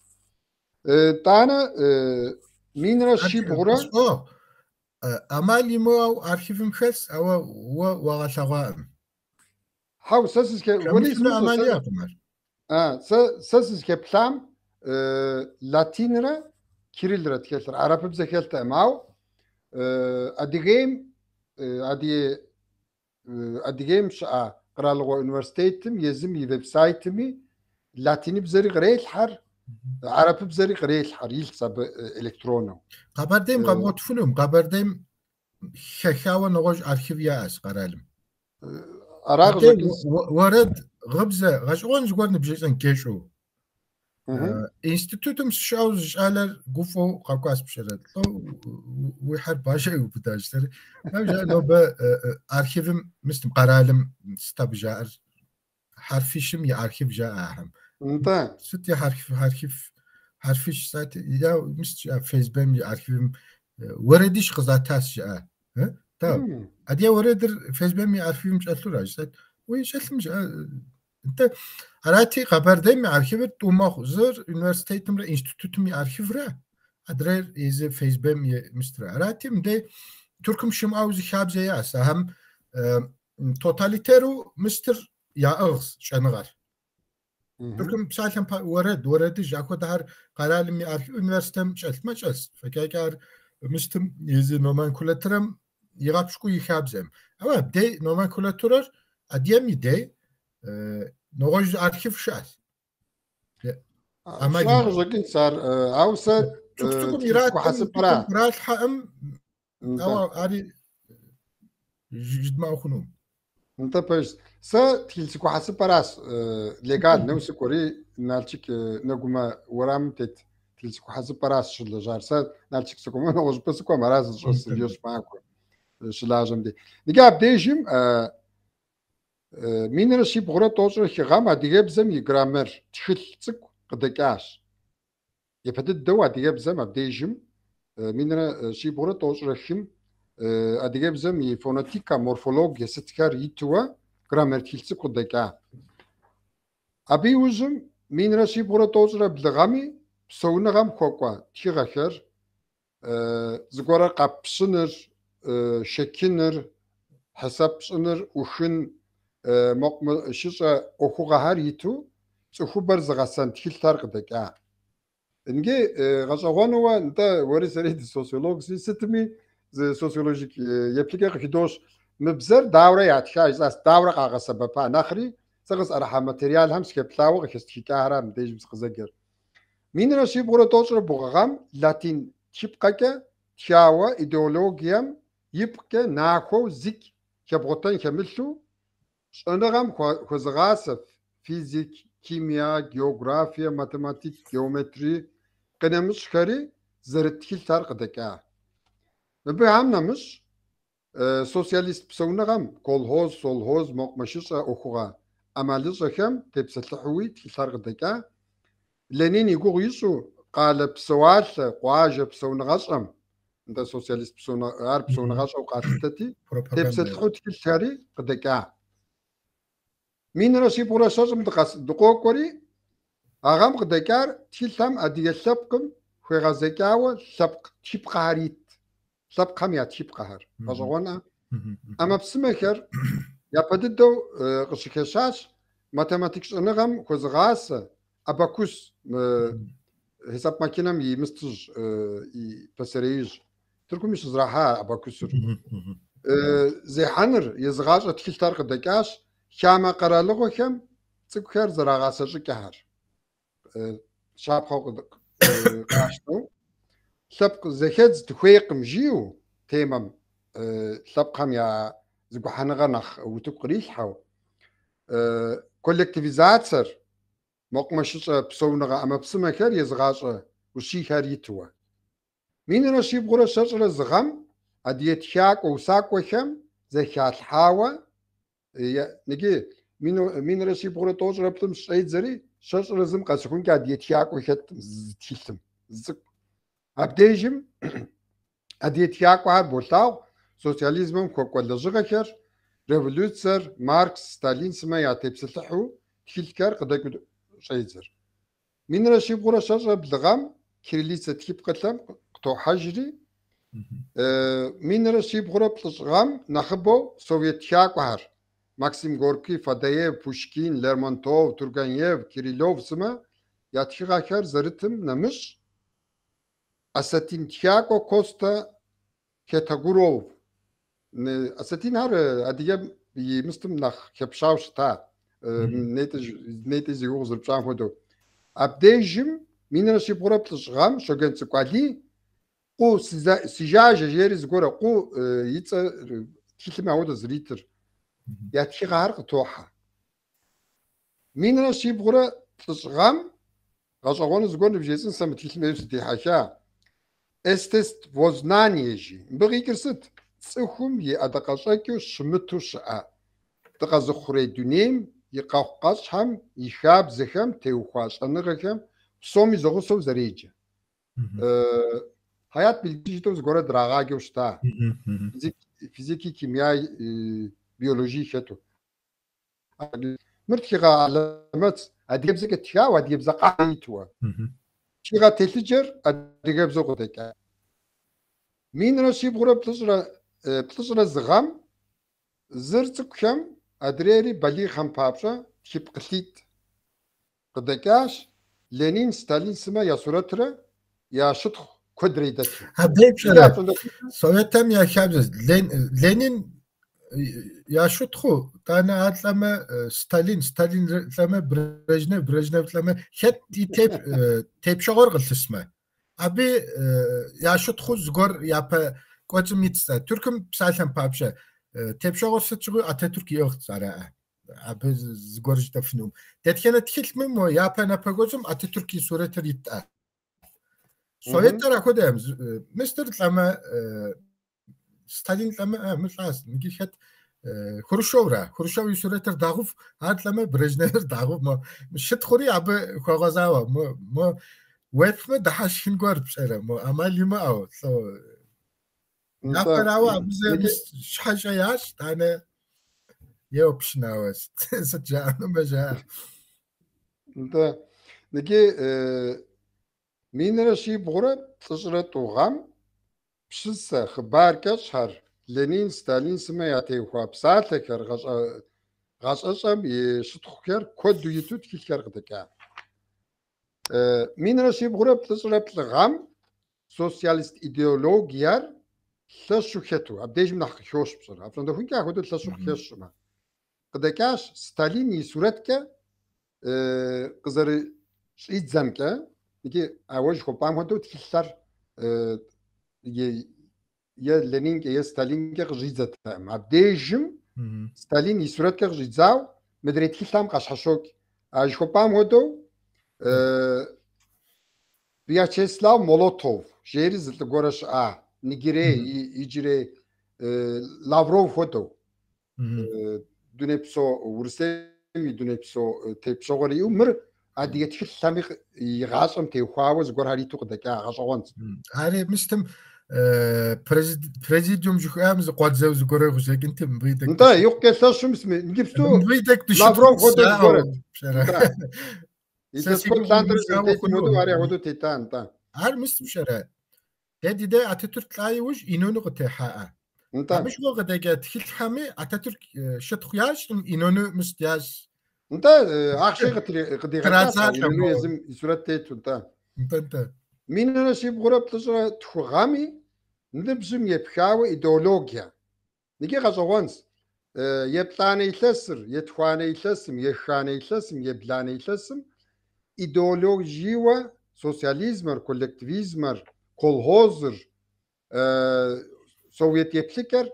تانا مين رشي بغرا أمالي مو أرشيف مخس أو وغشغام حاو ساسس كي ولي شنو أمالي أقمر ساسس كي بلام لاتينرا كيريلرا تكسر عرب بزي كيلتا ماو أديجيم أديجيم شا قرالغو يونيفرسيتيم يزم ويب سايتمي لاتيني بزري غريل حر عرب بزري غريل حر يلصب إلكترونو قبرديم قبوت فنوم قبرديم خاوة نغوش أرشيفيا أس قرالم أراغ ورد غبزة غشغون زغور نبجيزن كيشو إنستيتوتم شاوز على قفو قاقاس بشرد ويحر باشا وبداشتر نوجا نوبا أرشيفم مستم قرالم ستابجار حرفيشم يا أرشيف جاء أهم انت ستي حرفيش سات يا مست فيسبوك يا أرشيفم ورديش قزاتاس جاء ها تا أدي وردر فيسبوك يا أرشيفم جاتلو سات ويش أسلم جاء انت أراتي قبرديم أرشيف توما زر يونيفرسيتيم را إنستيتوتم أرشيف را أدرير إز فيسبوك مستر أراتي مدي تركم شم أوز شاب زي أهم توتاليتيرو مستر يا أغز شنغار تركم بسالهم ورد جاكو دهر قرال مي أرشيف يونيفرسيتيم شلت ما شلت فكاكار مستم يز نومانكولاترم يغابشكو يخاب زم أما بدي نومانكولاتورر أديم دي نغوج أرشيف شاس أما جاكين صار أوسط تكتكم يرات حسب راس حقم أو أري جد ما أخنوم انت بس تيلسكو حسب براس ليغال نوسكوري نالتشيك نغما ورام تيت تيلسكو حسب براس شل جارسا نالتشيك سكوما نغوج بسكو مراس سيريوس ماكو شلاجم دي نيجا بديجم مين رشي بغرا توصل خغام ديغ بزم يغرامر تشلصك قدكاش يفدد دوا ديغ بزم بديجم مين رشي بغرا توصل خم أديجب زمي فوناتيكا مورفولوجيا ستكار يتوا جرامر تيلسي قدكا أبي وزم مين راسي بورا توزرا بلغامي سونا غام خوكوا تيغا خير زغورا قابسنر şekinir, hesap sınır, uşun mokma şişe okuğahar yitu, çuhubar zagasan tiltar gıdık ya. İnge gazağonu da variseri sosyolog sistemi sosyolojik yapıya gidiyor. Mebzer davra yatışa izas davra qağasa bapa nakhri sagız araha materyal hem skeptawa gistihkara mdej bizqazager. Min rashi bura tosra buğam latin çipqaka tiawa ideologiyam yipke nako zik kebrotan kemilsu şönagam khozgasaf fizik, kimya, geografiya, matematik, geometri qenemiş khari zertkil tarqdaka. Ve hamnamış sosyalist psawnagam kolhoz solhoz mokmaşısa okuğa amalı zakem tepsatlıhui tiltarqdaka Lenin yuguyisu qala psawal qaja psawnaqasam da sosyalist psawna ar psawnaqasa qatati tepsatlıhu tiltari qdaka min rasi burasazım dqokori agam qdakar tiltam adiyasabqum khazakawa sabq tipqarit sabqam ya tipqahar azwana ama psmeker yapadıdo qışkesas matematik sınagam kozğasa abakus hesap makinem yimistij pasarij Türkmüş zraha abakusur zehanır yazğaş tiltar qdakash Şama qaralığı hem tsukher zrağasıcı kahar şap qawqdık qaştu sabq zehed txuyqm jiu temam sabqam ya zguhanaga nakh utuk qrixhaw kollektivizatsar moqmaşıca psownaga ama psmaker yazğaşa ushihar yitwa min rashib qura shashra zgam adiyet khaq usak hem zehat hawa negi min rashib qura toz raptım şeyzeri shashra zım qasxun ka adiyet khaq uhettim tiltim zık abdejim adiyet khaq var boltaw sosyalizmim kokolajıgaker revolütser Marx Stalin sma ya tepsilhu tilkar qdak şeyzer min rashib qura shashra bilgam kirillitsa tip qatlam qto hajri min rashib qura plsgam nakhbo sovyet khaq var Maxim Gorki, Fadeyev, Pushkin, Lermontov, Turgenev, Kirillov sma yatxigaker zarıtım namış Asatin Tiago Costa Ketagurov Asatin har adiye yimstim nakh kepşavşta nete zigur zırpşan hodo abdejim min rashib qura plsgam shogen tsuqali qu sijaja jeriz gora qu yitsa kilme oda zritir yatki gar qtoha min rashib qura plsgam qashaqon zgon bjesin sam kilme usti hasha estest voznanyeji bigirsit tsxum ye adaqashakyo shmitu sha tqazkhure dunim yiqaqas ham yixab zexam teuxaşanıgam psomi zoğusov zareji hayat bilgisi zgora draga gyoşta fiziki kimya biyoloji xetu mırtxiga alamat adiyebzeke tiya ve adiyebze qayitwa tiga telticer adiyebze qoteka min rashib qura plsra zgam zırtsukam adreri bali kham papsha kipqlit qdakash Lenin Stalin sma ya suratra ya şut kodreydat habepşara Sovyetem yaşabız Lenin yaşutxu tane atlama Stalin tlama Brejnev tlama het tepşogor qilsma abi yaşutxu zgor yapa qoçmitsa Türküm psalem papsha tepşogor sıçğı Atatürk yox tsara abi zgorj tafnum tetkene tkhilmim o yapa napagozum Atatürk suretler yitta Sovyetler akodem Mr. tlama Stalin tlama mıslas nigişet Khrushchev suretler dağuf atlama Brejnev dağuf mo shit khori abi khogazava mo wefme daha shin gor psara mo amalima aw so Naparawa bize şaşa yaş tane yopşnawas sıcağını meja da negi min rashib qura tsrat uğam pşsa xbar kaç har Ленин, Сталин сымэ ятеухуа псалъэхэр гъэщӏэщӏэм и щытхъухэр куэду иту тхылъхэр къыдэкӏа. Минрэ щибгъурэ плӏыщӏрэ плӏыгъэм социалист идеологиер лъэщу хэту. Абдежым нэхъ къыхощ пщӏэрэ. Апщӏондэхункӏэ ахуэдэу лъэщу къыхещӏмэ. Къыдэкӏащ Сталин и сурэткӏэ къызэрыщӏидзэмкӏэ, икӏи ауэ жыхуэпӏам хуэдэу тхылъхэр е Ленинкӏэ е Сталинкӏэ къыщӏидзэтэӏым. Абдежым Сталин и сурэткӏэ къыщӏидзау мыдрей тхылъхэм къащхьэщокӏ. А жыхуэпӏам хуэдэу Вячеслав Молотов жери зылӏыгуэрэ щыӏа, Нигерей, иджырей Лавров хуэдэу дунейпсо Урысейм и дунейпсо тепщӏэгъуэр иӏэу мыр адыгэ тхылъхэми и гъащӏэм теухуауэ зыгуэрхэр иту къыдэкӏа гъэщӏэгъуэнщ. Ари мыстым президиум жыхуэӏам зыкъуадзэу зыгуэрэ къыщекӏынти мыбыдэ. Нтӏэ, икъукӏэ лъэщым нгипсу Лавров хуэдэу зыгуэрэ. Ари хуэдэу тетӏа, нтӏэ. Ар мыстым щэрэ. Дэ Ататүрк лӏа иужь инуну къытехьаӏэ. Абы щыгъуэ къыдэкӏа тхылъхэми Ататүрк щытхъу ящ, инуну мыщт ящ. Нтӏэ, ахъшэи къыдигъэкӏащ, инуну езым и сурэт тету, нтӏэ. Нтӏэ. Минрэ щибгъурэ плӏыщӏрэ тхугъэми ныбжьым епхауэ идеологие. Икӏи гъэщӏэгъуэнщ. Еплӏанэ илъэсыр, етхуанэ илъэсым, ешанэ илъэсым, ебланэ илъэсым идеологиеуэ социализмыр, коллективизмыр, колхозыр, совет еплъыкӏэр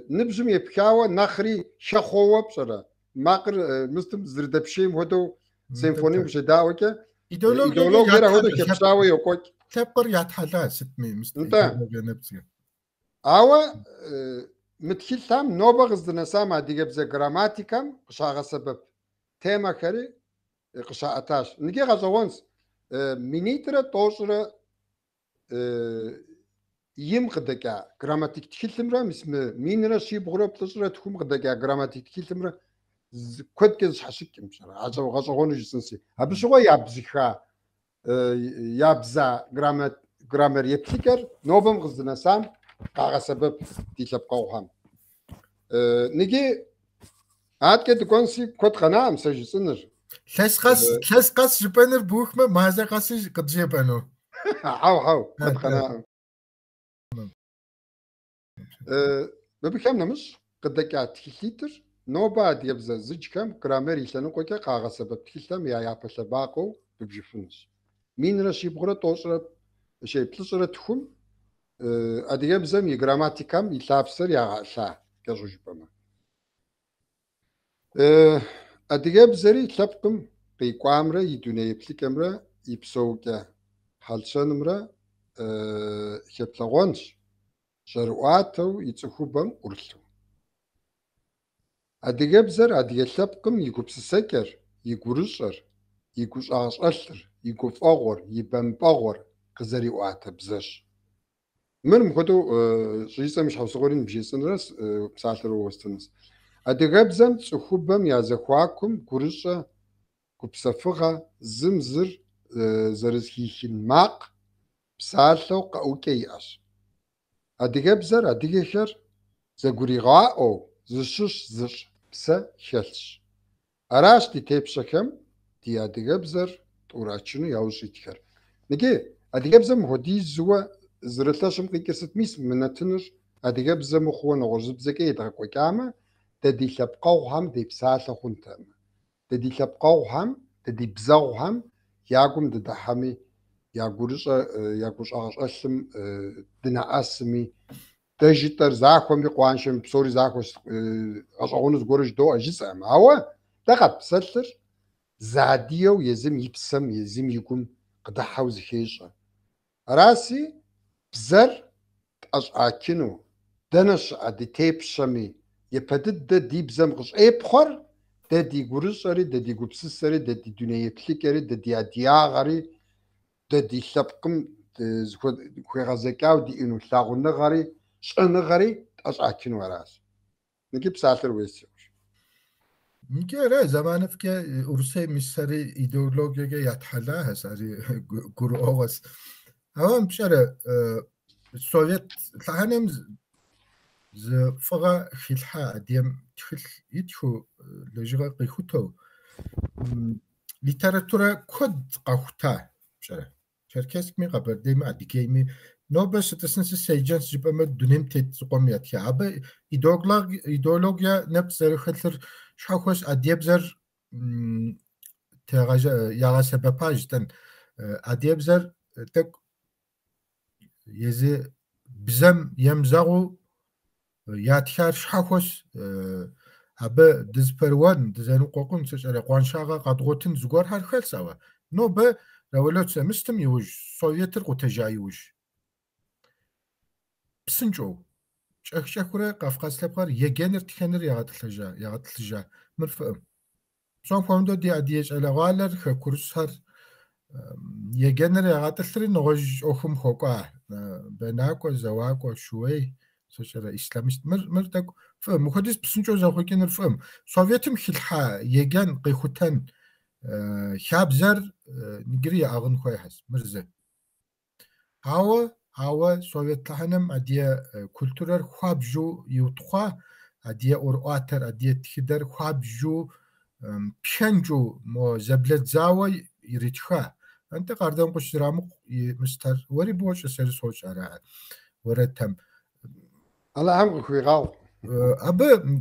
ныбжьым епхауэ нэхъри лъэхъуэуэ пщӏэрэ. Макъыр мыстым зырыдэпщейм хуэдэу симфоним къыщедауэкӏэ идеологиер хуэдэу лъэпщауэ йокӏуэкӏ. Лъэпкъыр ятхьэла сытми мыстым идеологие нэпцӏкӏэ. Ауэ мы тхылъхэм нобэ къыздынэсам адыгэбзэ грамматикэм къыщагъэсэбэп темэхэри къыщаӏэтащ. Ныкӏи гъэщӏэгъуэнщ. Минитӏрэ тӏощӏрэ им къыдэкӏа грамматик тхылъымрэ минрэ щибгъурэ плӏыщӏрэ тхум къыдэкӏа грамматик тхылъымрэ куэдкӏэ зыщхьэщыкӏым пщӏэрэ. Гъэщӏэгъуэну жысӏэнщи. Абы щыгъуэ ябзыха, ябза граммер еплъыкӏэр нобэм къыздынэсам къагъэсэбэп ди лъэпкъэгъухэм. Ныкӏи аткӏэ дыкӏуэнщи куэд къэнакъым сэ жысӏэныр. Лъэс къэс жыпӏэныр бухмэ, мазэ къэси къыджепӏэну. Хьэу, куэд къэнакъым. Мыбыхэм нэмыщӏ къыдэкӏа тхылъитӏыр нобэ адыгэбзэ зыджхэм граммер и лъэныкъуэкӏэ къагъэсэбэп тхылъхэм я япэ лъэбакъуэу быбжыфынущ. Минрэ щибгъурэ тӏощӏрэ плӏыщӏрэ тхум адыгэбзэм и грамматикэм и лъапсэр ягъэӏэлъа, кӏэщӏу жыпӏэмэ. Адыгэбзэри лъэпкъым къикӏуамрэ и дуней еплъыкӏэмрэ и псэукӏэ хьэлщэнымрэ хеплъэгъуэнщ щӏэрыӏуатэу и цӏыхубэм ӏурлъу. Адыгэбзэр адыгэ лъэпкъым и гупсысэкӏэр, и гурыщӏэр, и гущӏэгъэщӏэлъыр, и гуфӏэгъуэр, и бэмпӏэгъуэр къызэриӏуатэ бзэщ. Мыр мыхуэдэу щӏыцӏэм и щхьэусыгъуэри ныбжесӏэнрэ псалъэрэ уэстынщ. Адыгэбзэм цӏыхубэм я зэхуакум гурыщӏэ, гупсэфыгъэ, зым зыр зэрызхихын макъ, псалъэу къэӏукӏэ иӏэщ. Адыгэбзэр адыгэхэр зэгуригъаӏуэу зыщыщ зыщӏ псэ хэлъщ. Аращ ди тепщэхэм ди адыгэбзэр тӏурачыну яущӏитхэр. Ныкӏи адыгэбзэм мыхуэдизууэ зырылъэщым къикӏыр сыт мис мынэтыныр адыгэбзэ мыхъууэ нэгъуэщӏыбзэкӏэ едгъэкӏуэкӏамэ, дэ ди лъэпкъэгъухэм депсалъэ хъунтэӏымэ. Дэ ди лъэпкъэгъухэм, дэ ди бзэгъухэм я гум дыдыхьэми, я гурыщӏэ, я гущӏэгъэщӏэлъым дынэӏэсми, дэ жытӏэр захуэми къуаншэми псори захуэ гъэщӏэгъуэну зыгуэру жыдоӏэ жысӏэӏым. Ауэ дэ къэпсэлъыр задиеу езым и псэм, езым и гум къыдыхьэу зыхещӏэ. Араси бзэр тӏэщӏакӏыну, дэнэ щыӏэ ди тепщэми, епэ дыдэ ди бзэм къыщӏепхъуэр дэ ди гурыщӏэри, дэ ди гупсысэри, дэ ди дуней еплъыкӏэри, дэ ди адиягъэри, дэ ди лъэпкъым хуегъэзэкӏауэ диӏэну лъагъуныгъэри, щӏэныгъэри тӏэщӏакӏыну аращ. Ныкӏи псалъэр уесэущ. Ныкӏи ара заманыфкӏэ Урысей мисэри идеологиекӏэ ятхьэлахьэщ, ари гурыӏуэгъуэщ. Ауэ пщӏэрэ Совет лъэхъэнэм فغا خلحة ديم تخل يتشو لجغا قيخوتو ليتراتورا كود قاخوتا شرا شركسك مي قبر ديما ديكيمي نو بس تسنس سيجنس جبما دونيم تيت قوميات يا ابا ايديولوجيا نبزر خلر شاخوس اديبزر تغاجا ياغا سبباج تن اديبزر تك يزي بزم يمزغو ياتخار شاخوس ابا دزبروان دزانو قوقون سشاري قوانشاغا قادغوتن زغور هر خلساوا نو با رولوت مستم يوج سوفيتر قوتجا يوج بسنجو شاكورا قفقاز لبقار يجنر تخنر يغاتلجا مرفئم سون فوندو دي اديج على غالر خكورس هر يجنر يغاتلري نغج اوخم خوقا بناكو زواكو شوي سوشرا اسلاميست مرتك فهم مخدس بسنجو زاخوكين الفهم سوفيتم خلحا يجن قيخوتن شابزر نجري اغن خويحس مرزه هاو سوفيت لحنم اديا كولتورر خوابجو يوتخوا اديا اوراتر اديا تخدر خوابجو بشنجو مو زبلت زاوي يريتخا انت قاردن قش رامق مستر وري بوش سر سوچ ارا ورتم على هم خوي غاو ابا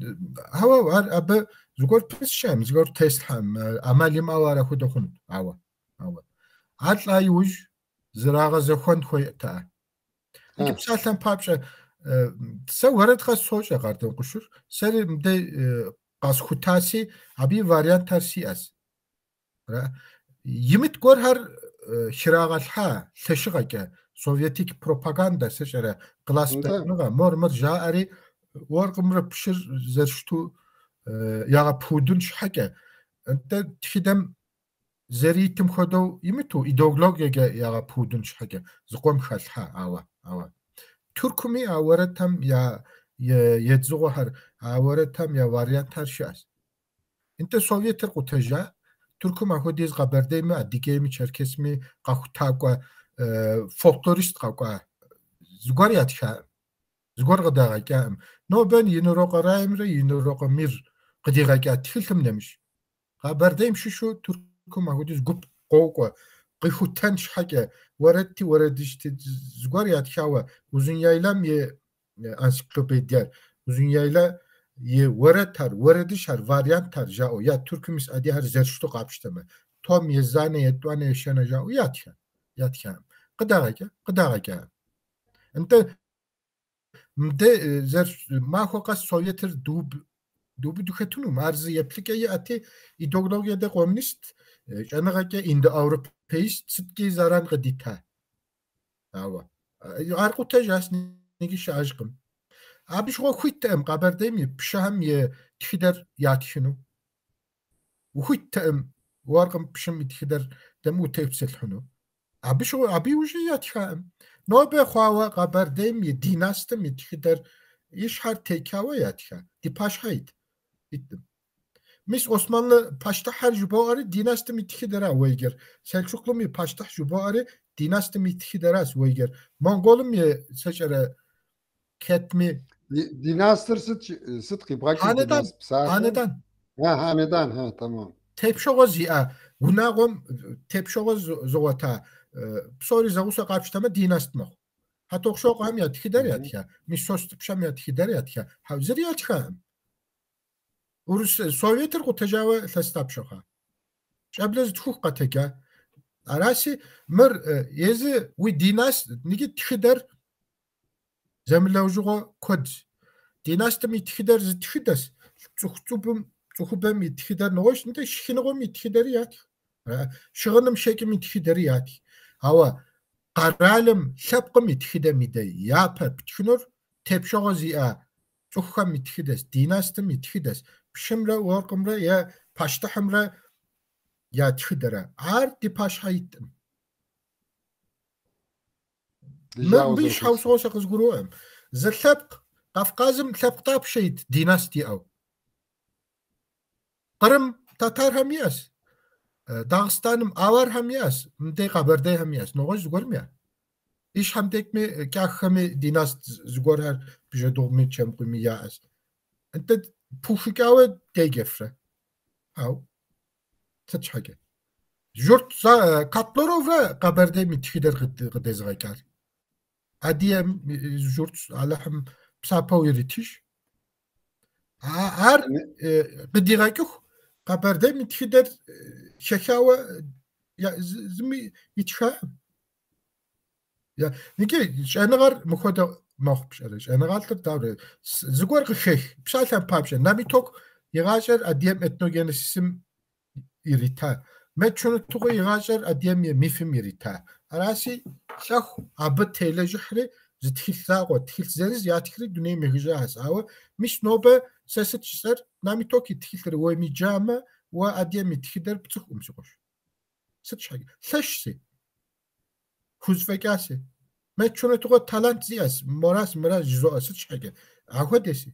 هوا ابا زغور بس شام زغور تيست هم عملي ما ورا خود خون هوا عطلا يوج زراغه زخون خويتا انت بسالتن بابش تصورت قص سوچ قاردن قشور سر مدي قاس خوتاسي ابي فاريانت ترسي اس يمت گور هر شراغالها تشغاكه سوفيتيك بروباغندا سشره قلاس بنغا مر جاري ورقمر بشر زرشتو يا بودون شحكه انت تخدم زريتم خدو يمتو ايديولوجيا يا بودون شحكه زقوم خلها اوا تركمي اورتم يا يتزغهر اورتم يا واريانت ترشاس انت سوفيتر قوتجا تركم اخوديز قبرديم اديكيمي چركسمي قاختاقوا فولكلوريست قاقوا زغوريات شا زغور قداقا نو بن ينروق رايمر ينروق مير قديقا تخلتم نمش قبرديم شو تركم اخوديز قب قوقوا قيخوتن شحاجه وردش زغوريات شاوا وزن يايلام ي انسيكلوبيديا وزن يايلا ي وردشار واريانتار جاو يا تركمس ادي هر زرشتو قابشتمه توم يزانه يدوانه يشنا جاو ياتيا قداغا انت مده زر ما خوقا سوفيتر دوب دخلتونو مرز يبليكي اتي ايديولوجيا ده كومونيست جانغاكي اند اوروبيست سيتكي زاران قديتا اوا ارقوتا جاس نيجي عاشقم ابيش خو خويتم قبرديم بشهم تخدر ياتشنو وخويتم ورقم بشم تخدر دمو تيبسلحنو ابيش ابي وجي ياتخام نو بخوا قبرديم ديناستم تخدر يشحر تيكاوا ياتخا دي باش هايت Mis Osmanlı paştahar juboğarı dinasti mitixidera veyger. Selçuklu mi paştah juboğarı dinasti mitixideras veyger. Mongolum mi seçere ketmi dinastır sıtkı bırakın hanedan. hanedan. Ha tamam. Tepşoğuz ya. Unağım tepşoğuz zovata. Psori zavusa kapştama dinast mı? Hatokşoğu hem yatixidar yatxa. Mis sostupşam yatixidar yatxa. Havzir yatxa. ورس سوفيتر قتجاوى ثستاب شخا شابلز تخوخ قتجا أراسي مر يزي وي ديناس نيجي تخدر زملاو جوغو كود ديناس تمي تخدر زي تخدس تخوبم يتخدر نوش انت شخينغو يتخدر ياتي شغنم شاكي يتخدر ياتي هوا قرالم شابقم يتخدر ميدي يابا بتخنور تبشوغو زيا تخوخم يتخدس ديناستم يتخدس بشمرة ورقمرة يا باشتحمرة يا تخدرة عار دي باش هايتم من بيش حوص غوشق زقروهم زلبق قفقازم لبقطاب شيت ديناستي او قرم تاتار هم ياس داغستانم آوار هم ياس مدي قبرده هم ياس نغوش زقور ميا إيش هم تكمي كأخمي ديناس زغورها بجدومي تشمقمي ياس أنت بوشكاوة تيجفرة أو تتشحكي جورت كاتلوروفا قبردي متخدر قد زغيكار أديم جورت على هم بسابو يريتش عار قد غاكوخ قبردي متخدر شكاوة يا زمي يتشاهم يا نيكي شانغار مخودا ما خبش أريش أنا غالت داوري زغور غشيخ بشالتان بابش نامي توك يغاشر أديم إتنوجينيسيسم يريتا ما شنو تقول يغاشر أديم ميفم يريتا أراسي شاخ عبد تيلا جحري زتخيل ثاقو تخيل زنز ياتخري دنيا مهجاس أو مش نوبة ساسة شسر نامي توك يتخيل روي جامع وأديم يتخيل بتخ أمسكوش ستش حاجة ثشسي خوزفكاسي ما شنو تقول تالنت زياس مراس جزء ستش حاجة أهو دسي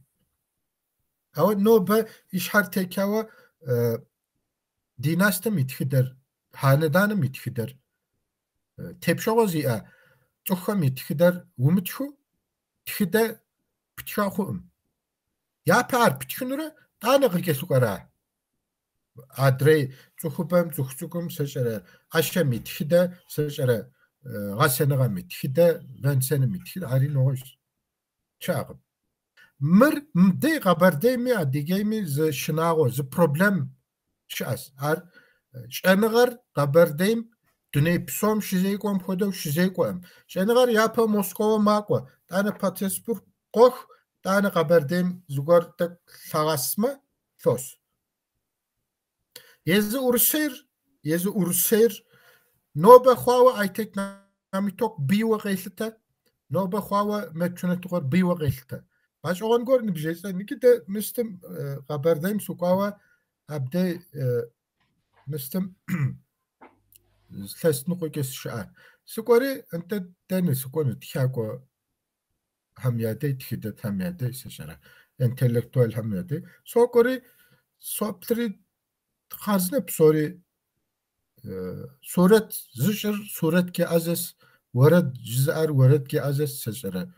أو نوبة إشهار تكاوا ديناستم يتخدر هاندانم يتخدر تبشوزيا تخم يتخدر ومتشو تخدر بتشاخوم يا بار بتشنورا أنا غيكسو كرا أدري تخبم تخسكم سجرا أشم يتخدر سجرا غسنغا يتخدر غنسن يتخدر هاري نوش شاغم مر مدي غبردي مي أديجي مي ز شناغو ز بروبلم شاس ار شنغر قبرديم دني بسوم شيزيكوم خودو شيزيكوم شنغر يابا موسكو ماكو انا باتسبور قوخ انا قبرديم زغور تك ثغاسما ثوس يزو ورسير نوبا خواوا ايتك ناميتوك بيو غيلتا نوبا خواوا متشونه تغور بيو غيلتا باش اون غور نبجيسا نيكيتا مستم قبرديم سوكاوا أبدأ مستم ثلاث نقطة كسشاء سكوري أنت تاني سكون تحاكو هم يدي تخدت هم يدي سشرة intellectual هم يدي سكوري صبتري خازنة بصوري صورة زشر صورة كأزس ورد جزء ورد كأزس سشرة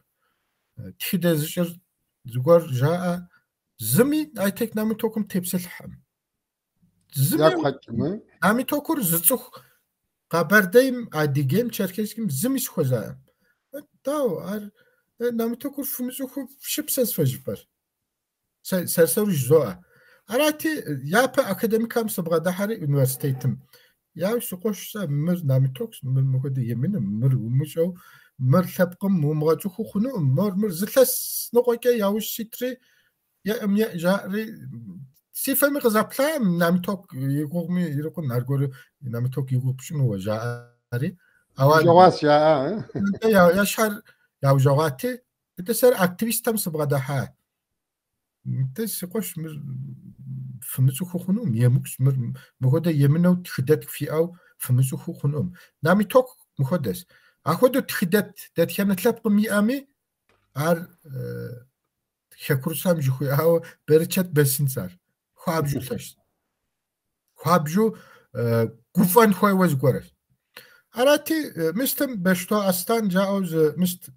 تخدت زشر زغور جاء زمي أيتك نامي توكم تبسل حم زمي نامي توكر زتصخ قبرديم أديجيم تشاركيسكيم زميس خوزا تاو ار نامي توكر فمزوخ شبسس فجبر سرسوري جزوء أراتي يابا أكاديميكام سبغا دحري يونيفرسيتيتم ياو سقوش مر نامي توكس مر مخدي يمين مر ومشو مر ثبقم ومغاتوخو خنو مر زلس نقوكي ياوش سيتري يا أم يا جاري سيفمي غزابلا نامي توك يقومي يركون نارغوري نامي توك يقوم شنو جاري أوان جواس يا يا شهر يا جواتي أنت صار أكتيفيستم سبغا دحا أنت سقوش مر فمسوخو خنوم يمكس مر مخدا يمنو تخدت في أو فمسوخو خنوم نامي توك مخدس أخدو تخدت دات كانت تلبق ميامي عار خكرسام جخوي أو برشت بسنسار خوابجو ثشت خوابجو گوفان خوي وز گورس أراتي مستم بشتو أستان جاوز مست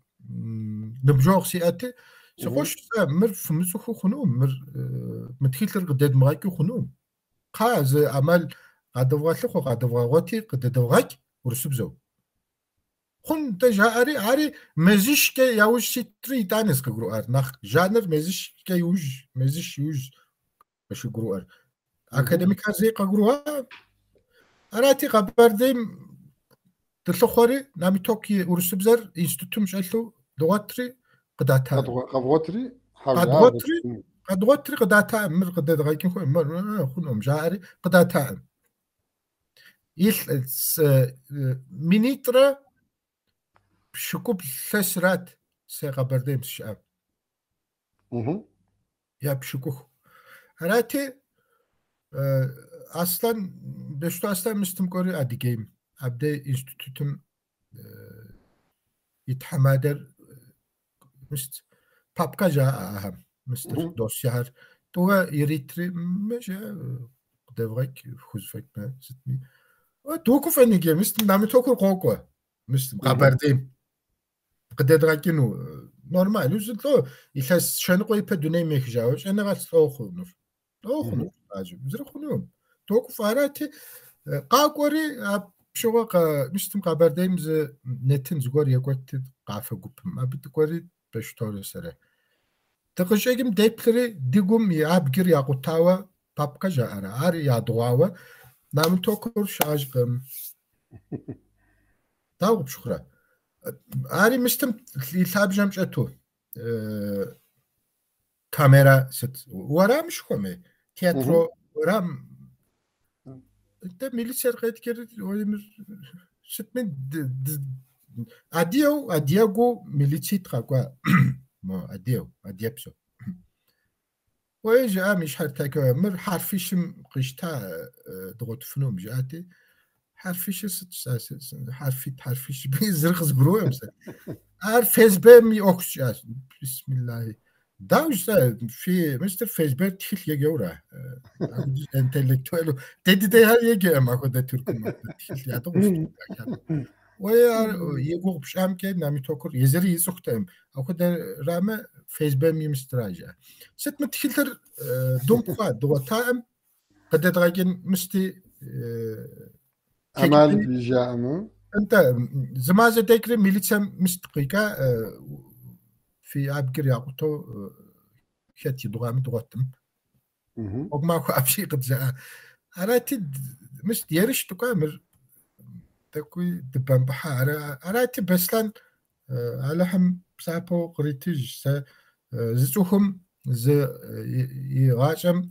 نبجوغ سياتي سخوش مر فمسوخو خنوم مر متخيلر قدد مغاكي خنوم قاز عمل قدوغاتلخو قدوغاتي قددوغاك ورسبزو خون تجاري عاري مزيش كي ياوش سيتري تانس كغروار نخ جانر مزيش كي يوج باش غروار أكاديميك زي قغروار أراتي قبرديم تلخوري نامي توكي ورسبزر إنستيتوم شالو دواتري قداتا قدواتري قداتا مر قداد غايكين خو مر خونهم جاري قداتا يل مينيترا شكوب فسرات سي قبرديم الشعب يا بشكوخ أراتي أصلا بشتو أصلا مستمكوري أديجيم أبدأ إنستيتوتم يتحمادر مست بابكا جاء أهم مستر دوسيار توا يريتري مجا دفعك خوزفك ما ستمي توكو فنيجي مست نامي توكو قوقو مست قبرديم قدراتينو نورمال وزلتو يحس شنو يبى دنيا ميخجاوش أنا غاس أخونور أجو زرخونو توك فاراتي قاقوري شو نشتم قبر دايمز نتن زغور يقوت قافة قبم أبتقوري بشتوري سره تقشيجم ديبلري ديقوم يابجر ياقوتاوا بابكا جاء عاري يادواوا نام توكور شاجقم تاوب شخرا عاري مستم يلعب جمشتو كاميرا ست ورام شخومي تياترو ورام انت ميليسير قيد كيرت ست من ادياغو ميليتي تراكوا ما اديابسو ويجي مش حرتك مر حرفيشم قشتا ضغط فنوم جاتي حرفيش حرفيش بيزرخز جروهم عارف بامي اوكس بسم الله داوش في مستر فيسبوك تخيل يجورا انتلكتوالو تدي هل يجي ما كنت تركم تخيل يا دوش ويا يقول بشام كده نامي توكر يزري يسختم او كده رامه فيسبوك مستراجع ست متخيل دوم قاد دو تايم قد دراجين مستي أمال بيجامو انت زمازه ديكري ميليتسا مستقيقه في عبقر ياقوتو شاتي دوغامي دوغتم وما كو ابشي قد جاء اراتي مش ديرش تكامر تكوي دبان بحا اراتي بسلان علىهم بسابو قريتيج زوهم ز يغاشم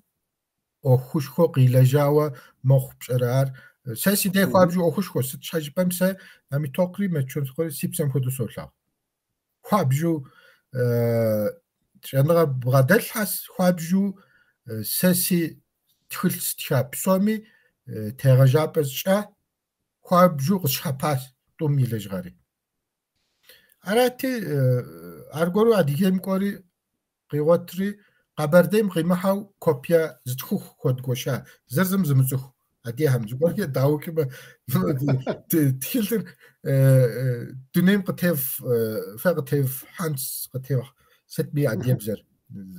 او خوشخو قيلجاوا مخ بشرار ساسي دي خوابجو او خوشخو ستشاج بمسا نامي توقري مچون خوري سيبسم خودو سولا خوابجو شنغا بغادل حس خوابجو ساسي تخلص تشاب سومي تيغاجابز شا خوابجو قشحباس تومي لجغاري اراتي ارغورو اديجيم كوري قيواتري قبرديم قيمحاو كوبيا زتخوخ كود غوشا زرزم زمزخ اديهم زغوري داو كما تخيلتر دنيم قتيف فقتيف حانس قتيف ستبي اديبزر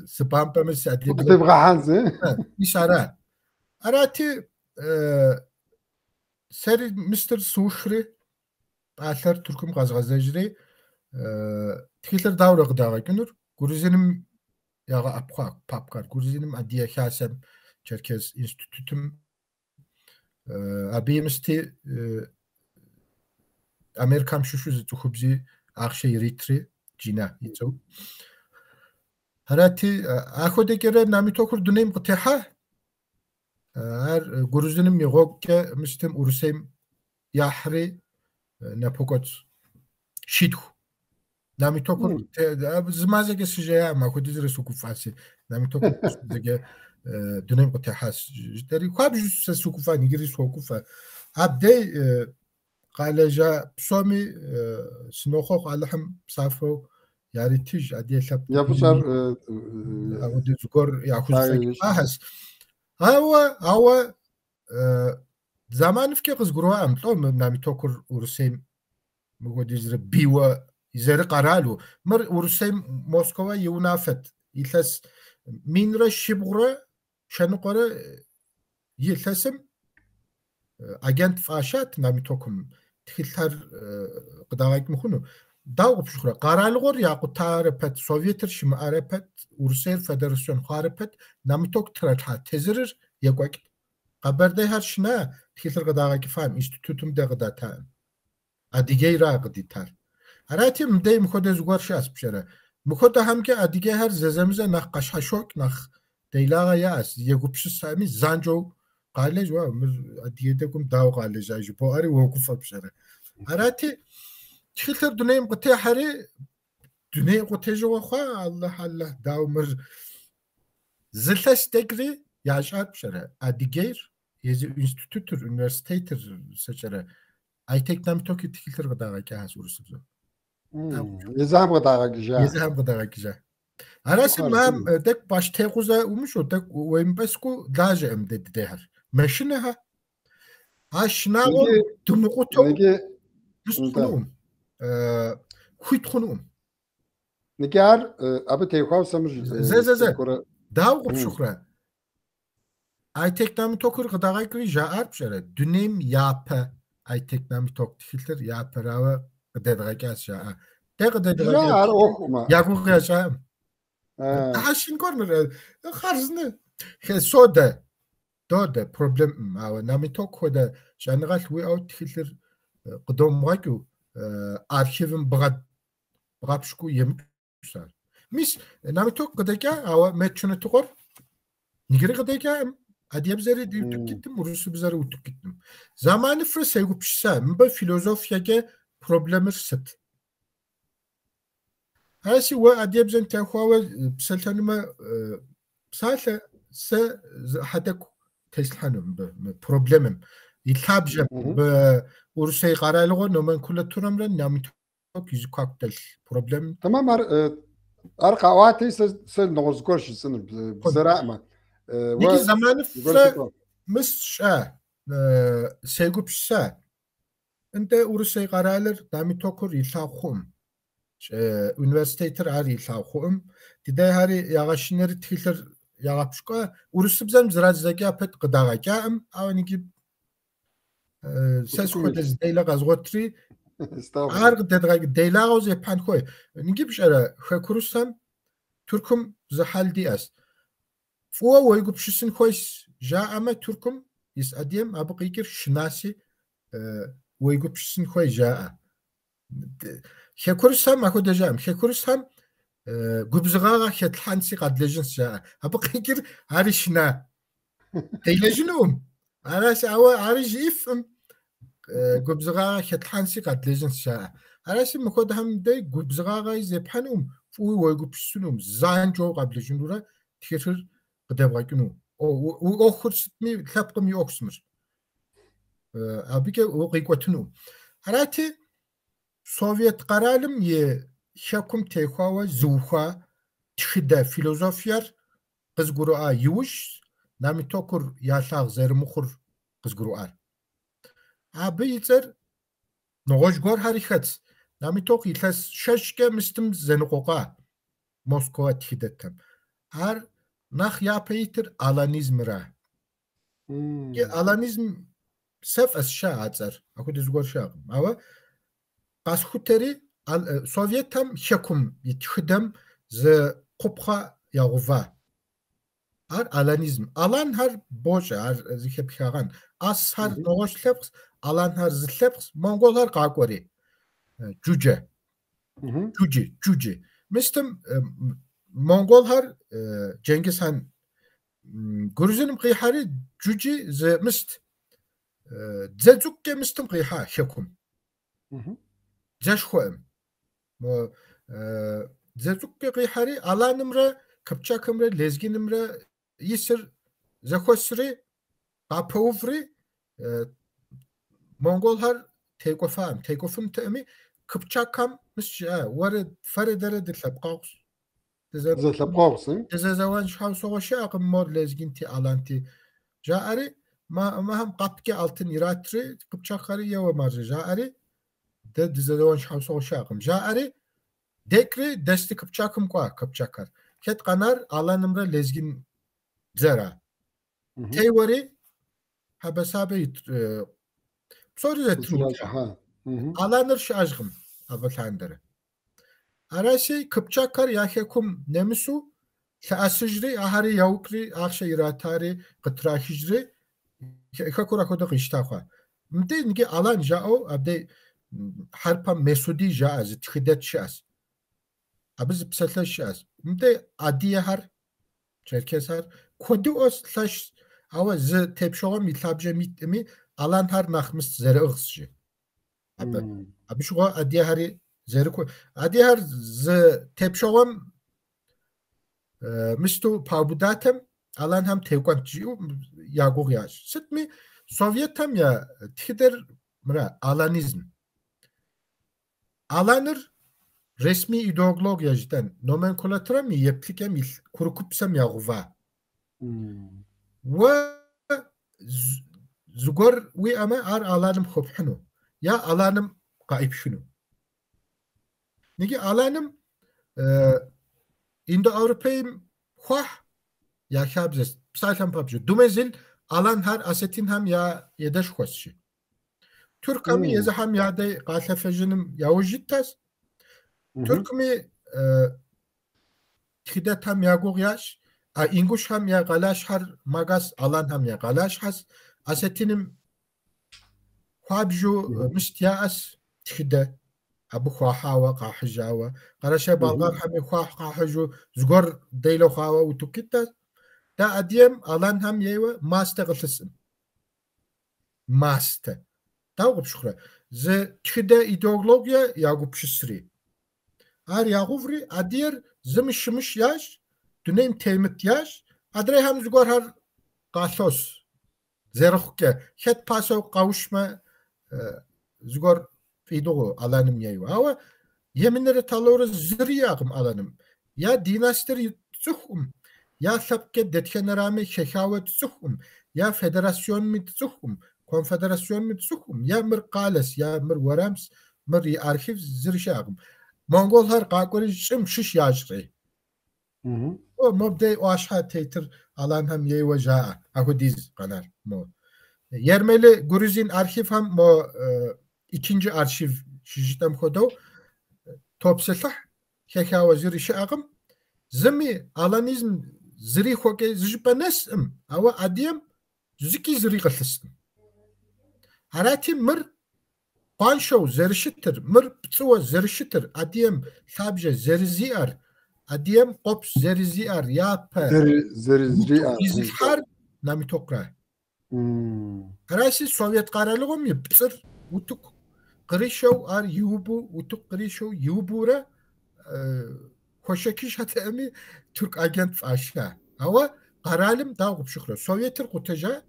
سبام بمس اديبزر قتيف غحانز إشارة اراتي سري مستر سوشري اثر تركم غازغازجري تخيلتر داو رغداغا كنور غورزينم ياغا ابخا بابكار غورزينم اديا خاسم چركز انستيتوتم ابيمستي امريكام شوشو زتخبزي اخشي ريتري جينا يتو هراتي اخودي كره نامي توكر دنيم قتيحه ار غورزينم يغوك مستم اورسيم يحري نابوكوت شيدو نامي توكر زمازك سجايا ما كنت درسو كفاسي نامي توكر زجا دنيم قتيحه جدري خاب سوكفا نيجري سوكفا ابدي قال جا بسومي سنوخو علىهم صافو ياريتيج ادي لب يا بصر اودي زغور ياخذ فاحس هو زمان فكي قزغروا امطو نامي توكر ورسيم مغودي زر بيوا يزر قرالو مر ورسيم موسكوا يونافت يلس مين رشبغره شنو قره يلسم اجنت فاشات نامي توكم تخيلتر قداغاك مخونو داو بشخرا قرالغور ياقوتار بت سوفيتر شماره بت ورسير فدراسيون خاربت نامي توك تراتها تزرر يقوك قبرده هر شنا تخيلتر قداغاك فهم انستيتوتم ده قداتا اديگه را قديتار اراتي مدي مخود زغور شاس بشره مخود هم که اديگه هر ززمزه نخ قشاشوك نخ ديلاغا ياس يغوبش سامي زانجو قالج وا اديدكم داو قالج اجي بواري وقف بشره اراتي تخيلتر دنيم قتي حري دنيا قتي جو خا الله داو مر زلتش دغري ياشات بشره اديگير يزي انستيتوتر üniversiteter سچره ايتك نام توكي تخيلتر قداغا كاس ورسبزو يزام قداغا كجا اراسي مام دك باش تيغوزا ومشو دك ويمبسكو داجم ددهر ماشينها اشناغو دمقوتو بسنوم خويت خنوم نجار أبى تيخاو سمر زي داو قب شخرا أي تكنامي توكر قداغي كري جاء بشرة دنيم يابا أي تكنامي توك تخيلتر يابا راوا قداغي كاس جاء جار أخوما ياقو غياشا تحشين كورنر خارزنا سودا دودا بروبلم أو نامي توك هذا شانغال وي أو تخيلتر قدوم غاكو أرشيفم بغابشكو يمكسار مش نامي توك قداكا أو متشون تقر نيجري قداكا أدياب زاري ديوتو كتم ورسو بزاري وتو كتم زمان فرس يقول بشسا مبا فيلوزوفيا جا بروبلمر ست هاسي و أدياب زن تاخوا بسالتانو ما بسالة س حدكو تسلحانو بروبلمم يتلابجا ورسي قرالغو نومن كل تورمرن نامي توك يزو كاكتل بروبلم تمام أرقى واتي سل نغزكوش سن بزراء ما نيجي زمان مش سيقو بشسا انت ورسي قرالر نامي توكر يتلاخوم üniversiteter ari ilhaqum diday hari yağaşınları tilter yağapşqa urusubzam zrazzaga pet qdağaga awniki ses xodes deyla qazgotri arq dedğag deyla qoz yapan xoy nigi bişara xakurusam turkum zahaldi as fuwa waygupşisin xoys ja ama turkum is adiyem abqikir şnasi waygupşisin xoy ja خيكورسام أكو دجام خيكورسام جبزغاغا خيتلحنسي قد لجنس جاء أبو قيكر عارشنا تيلجنوم عارش أو عارش يفهم جبزغاغا خيتلحنسي قد لجنس جاء عارش مكود هم دي جبزغاغا يزبحنوم فوي ويجبسنوم زان جو قبل جنورا تيرر قدبغاكنو أو خرستمي ثابقمي أوكسمر أبيك وقيقوتنو عراتي Sovyet qaralım ye şakum tehwa zuha txida filozofyar qızgurua yuş nami tokur yaşaq zermuxur qızguruar abi yitser noğojgor harikats nami tok ilhas şaşke mistim zenqoqa Moskova txidetem har nax yapaytir alanizmra alanizm sef asşa atser aku dizgor şaqım ama قاسخوتري سوفيتام شكم يتخدم ز قبخة يغوفا ار الانيزم الان هر بوش ار زيخ بخاران اس هر نوش لبس الان هر زلبس مونغول هر قاقوري جوجي مستم مونغول هر جنگيز هان گرزنم قيحاري جوجي ز مست ززوك مستم قيحا شكم جاشخوام زرتوك قيحاري على نمرة كبتشاك نمرة لزجي نمرة يسر زخوسري قابوفري مونغول هر تيكوفم تأمي كبتشاكام مش ورد فردرة دلبقاوس دلبقاوس زوان شحاو سوغشي أقم مور لزجين تي علانتي جاءري ما هم قابكي ألتن يراتري كبتشاكاري يو مارجي جاءري ده دزدوان شحوسو شاقم جاءري دكري دستي كبچاكم قوا كبچاكر كت قنار على نمرة لزجين زرا تيوري حبسابي بصوري زترو على نرش أجغم أبتلاندر أراسي كبچاكر ياخيكم نمسو تأسجري أهاري يوكري أخشى يراتاري قطراحجري كاكورا كودا قشتاقوا مدي نجي علان جاءو أبدي حربا مسودي جاز تخدت شاس أبز بسلش شاس متى عادية هر شركة هر كودو أس لاش أو ز تبشوا ميتلابجة ميتمي ألان هر نخمس زرقسجي أبي شو عادية هري زرقو عادية هر ز تبشوا مستو پابوداتم ألان هم تيقان جيو ياقو ياش ستمي سوفيت هم يا تخدر مرا ألانيزم Alanır resmi ideologiyajdan nomenkulatura mi yeplikem il kurukupsam yaguva. Ve zugor wi ama ar alanım khopxunu ya alanım qaib şunu. Nigi alanım Indo-Avrupa'yım Хуах ya şabzes. Psaltam papçı. Dumezil alan her asetin hem ya yedeş hoşçi. Türk ami yeze hem ya de qalafejinim yavujittas. Türk mi hidet hem ya goğyaş. İnguş hem ya galaş her magas alan hem ya galaş has. Asetinim huabju mistiyas hide. Abu huahawa qahijawa. Qarasha balgar hem huah qahiju zgor deylo huawa utukittas. Da adiyem alan hem yewe maste gılsın. Maste. Tavuk şükre. Ze tüde ideologiya yagup şisri. Ar yaguvri adiyer zımışmış yaş. Düneyim temit yaş. Adre hem zgor har qasos. Zerhukke. Het paso kavuşma zgor fidoğu alanım yewe. Ama yeminleri taloruz ziri yağım alanım. Ya dinasteri zuhum. Ya sabke detkenerame şehavet zuhum. Ya federasyon mi zuhum. Konfederasyon mi zuhum. Ya mir qales ya mir warams mir arşiv zirşağım. Mongollar qaqori şim şiş yajri. O mobde o aşağı teytir alan hem yewe jaa. Ahu diz qanar mo. Yermeli Gruzin arşiv hem mo ikinci arşiv şijitem khodo topsesah şehavet zirşağım. Zimi alanizm ziri xoke zjipanesm awa adiyam ziki ziri qalsın. Harati mir qanshow zerişitir mir ptsuwa zerişitir adiyam sabje zeriziar adiyam qops zeriziar yapa zeriziar izhar namitokra. Harasi Sovyet qaralığım ya ptsır utuk qrishow ar yubu utuk qrishow yubura Hoşekiş hatemi Türk agent aşağı. Ama qaralım dağıp şükür. Sovyetir kuteja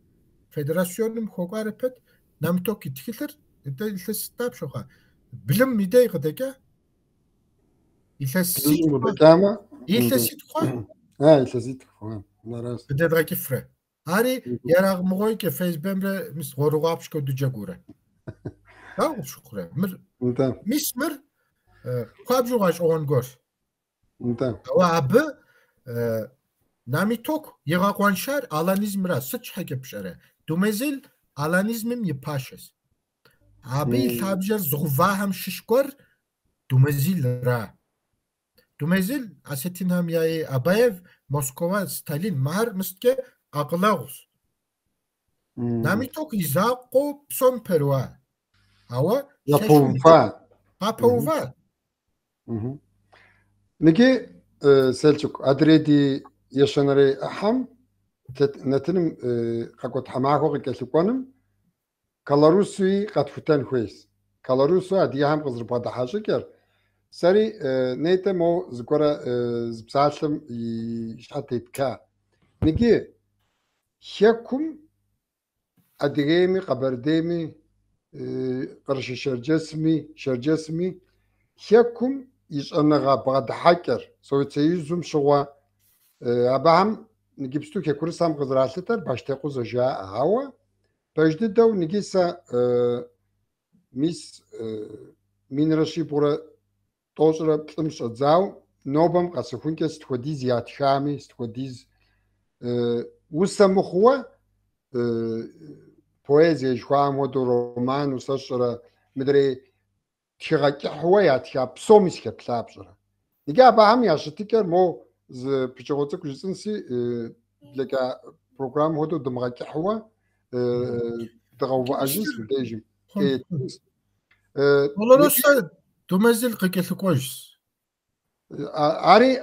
federasyonum hogarepet namtok itkilir. De ilsestab şoka. Bilim midey gıdega. İlsesit ama ilsesit kwa. Ha ilsesit kwa. Naras. De draki fre. Hari yarag mugoy ke Facebook'e mis goruğap şko duca gure. Dağıp şükür. Mis mir kwabjugaş on gor. Abi namitok yığaqanşar alanizmra sıç hakepşare. Dumezil alanizmim yipaşes. Abi tabjer zğva hem şişkor dumezil ra. Dumezil asetin hem yayı Abayev Moskova Stalin mahar mistke aqlağus. Namitok izaqo pson perwa. Ava yapova. Niki Selçuk adredi yaşanarı aham netinim kakot hamaho kesukanım Kalarusi katfutan hues Kalarusu adiye ham qızır pada haşeker sari neyte mo zikora zbsalım şatetka niki şekum adremi qabardemi qarşı şercesmi şekum يشأنغا بعد حكر سويت سيزوم شوا أبهم نجيبستو ككورسام قدراتلتر باشتاقو زجاء هوا بجد دو نجيسا ميس مين رشي بورا توجرا بتمش أتزاو نوبم قاسخون كي ستخديز ياتشامي ستخديز وسمخوا بويزيا جوام ودو رومان وسشرا مدري تيغاكي حوايا تيغا بسوميس كبلابجرا نيجا باهم ياشتيكر مو ز بيجوتك جسنسي لكا بروجرام هودو دمغاكي حوا دغوا اجنس ديجيم Olorosa dumezil qiketikoş.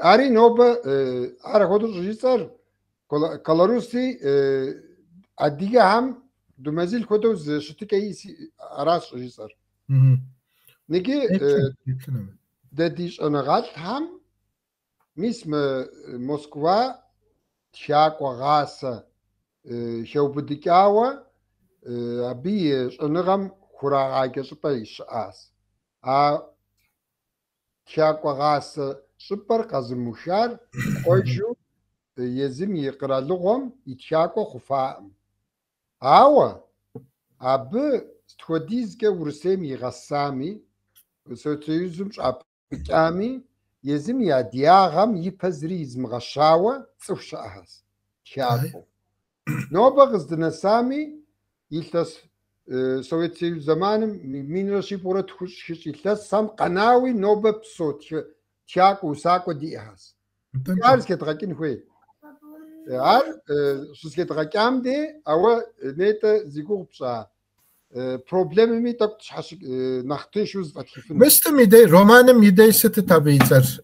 Ari noba ara hodu jisar Kalarusi adiga ham dumezil hodu zştikay aras jisar. Niki dediş anagat ham mism Moskva tşakwa gasa şevbudikawa abi anagam khuraga şpayş as a tşakwa gasa şpar qazmuşar qoyju yezim yiqralığım itşakwa xufa awa abi stxodizge ursem yiğasami Soyuzum Kami yezim ya diyağam yipezri izmğaşawa tsufşahas. Tiyago. Noba kızdına sami iltas Sovyet Soyuz zamanı minroşi pura txuş iltas sam qanawi noba psot tiyago sako diyahas. Ars ketgakin huy. Ar sus ketgakam de ama neta zigur psa. Problemimi tak nachtın şu vatkifin. Mestem ide romanım ideyse tabii izler.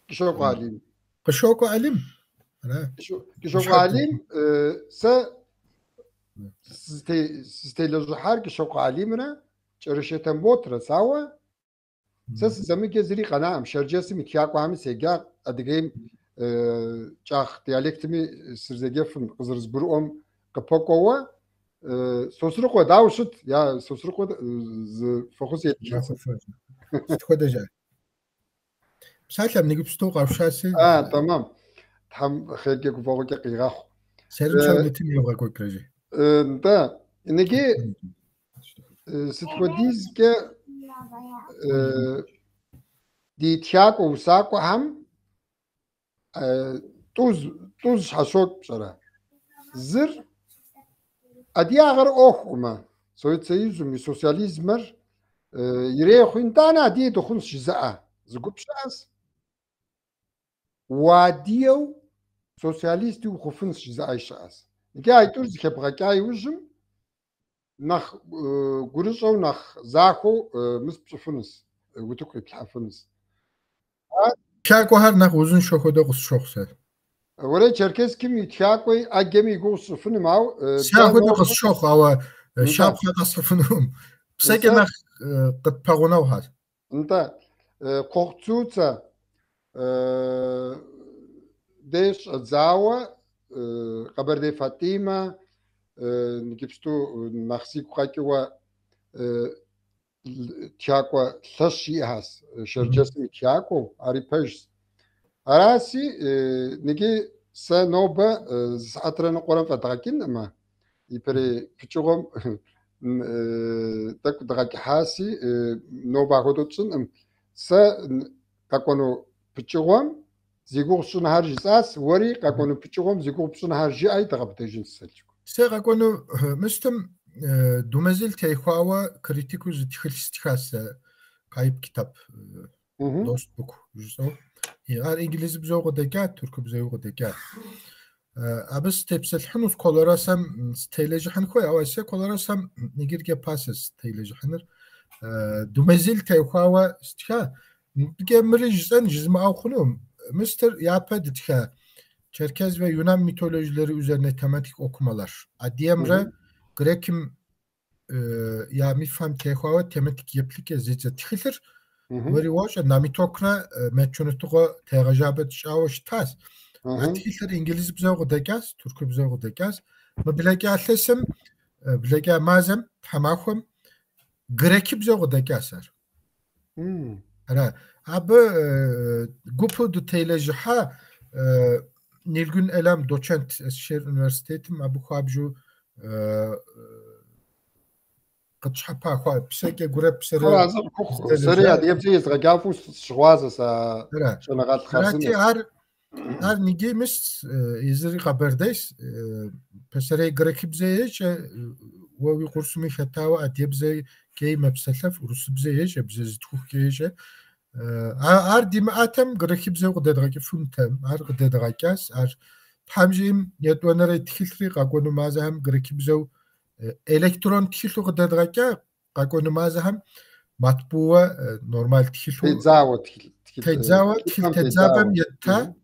Kişok alim. Kişok alim. Kişok alim sa sistelezu her kişok alimine çarışeten botra sawa sa zami gezri qanam şercesi mitiyaqo hami sega adigim çax diyalektimi sirzegefim qızırız burum qapokova Sosruqo davşut ya sosruqo fokus yetkiz. Tıkodaca. Saatlam negip sto qavşası. Tamam. Tam xege kufoqo qiğax. Serim şavnetim yoga koykraji. Da negi sitqodiz ke di tiyago usaqo ham tuz hasot şara. Zır Adiağır okuma. Sovyet Soyuzum sosyalizmer yireye xuyntana diye dokun şiza'a. Zgupşas. Wadiyo sosyalisti u xufun şiza'a şas. Nike aytur zikebğakay uzum nach gurusov nach zaxo mispşufunuz. Utuk iplhafunuz. Tiyago her nach uzun şokoda qus şoqsar. Oraya Çerkezkim itiyaqoy agemi gusufunu mav. Şahoda qus şoq ava şapqa qasfunum. Pseke nach qatpaguna var. Nta qoqtsuta deş zawa qaberde Fatima nikipstu naxsi qaqwa tiaqwa tsashi has şercesmi tiaqo aripej Arasi nigi sa noba saatran qoran fataqin ama ipere pichogom tak daqhasi noba hodotsun sa qakono pichogom zigursun harjisas wari qakono pichogom zigursun harji ay taqabtejin selçuk. Se qakono mistem dumezil teyxawa kritiku zitxilstikas kayıp kitap dostluk juso. Ar İngiliz bize o deka, Türk bize o deka. Abis tepselhanus kolarasam steyleji han koy avayse kolarasam nigirge passes steyleji hanır. Dumezil teyxawa stika gemri jizan jizma avxunum. Mr. Yaped tika Çerkez ve Yunan mitolojileri üzerine tematik okumalar. Adiyemre Grekim ya mifam teyxawa tematik yeplike zece tixilir. Veri var namitokra meçhunutuğu tercabet şavuş tas. Atikler İngiliz bize o degas, Türk bize o degas. Ma bilege atlesim, bilege mazem tamahum Greki bize o degasar. Ara abi gupu du teylejiha Nilgün Elem doçent Eskişehir Üniversitetim abu xabju Qatşapa xwa pseke gurep sere Seriya diyebsiz gafus şwaza sa şonagat xarsın. Ar nigemis izri haberdeyiz. Pesere Grekibzeye ve kursumi xetawa adiyebze key mepselef Rusibzeye bize zituh keye ar dimatem Grekibze qdedgaki funtem ar qdedgakas ar tamjim yetwanere txilri qagonu mazam Grekibze elektron txillu qdedgaka qagonu mazam matbuwa normal txillu tedzawa tedzabam yetta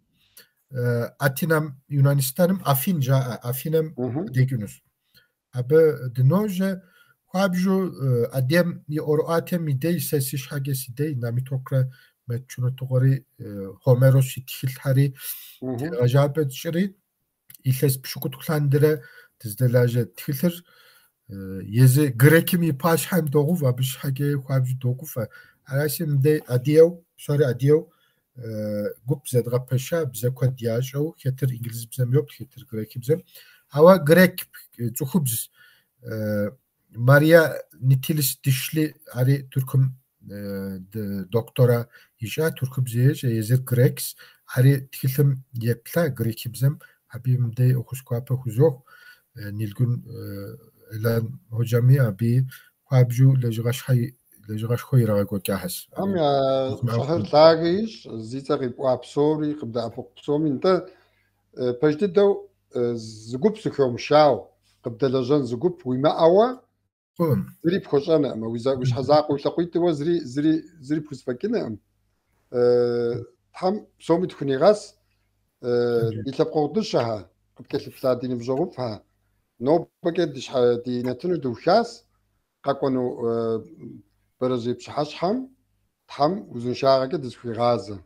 Atinam Yunanistanım Afinca Afinem degunuz. Abi dinoje xabju adem mi oratem idey sesiş hagesi dey namitokra metçunu toğri Homeros txilhari rajabet şiri illes pşukutuklandire dizdelaje txilhir yezi Grekimi paşham doğu va biş hage xabju doğu fa arasim de adiyev sorry adiyev gup zedga peşa bize kod diyajo xetir İngiliz bizem yok xetir Grek bizem hava Grek çuxubz Maria Nitilis dişli ari Türküm دكتورة يجا ترك بزيج يزير غريكس هاري تكلم يبلا غريكي بزم أبي مدي أخش كوابا خزوه نيلجون لان هجامي أبي قابجو لجغاش خوي رغاكو كاحس أم يا شهر لاغيش زيتا غيبوا بسوري قبدا أفوق بسومي انت بجددو زقوب سكيوم شاو قبدا لجان زقوب ويما أوا زري بخوش أنا أما وش حزاقو تلقيت هو زري بخوش فكنا أم تحم بسومي تكوني غاس يتلقوا ضشها قد كتلف سادين بجغوفها نو بقدش دي نتنو دوشاس قاكونو برزي بشحشحم تحم وزن شاغا كدس في غازة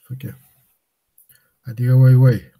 فكر هدي واي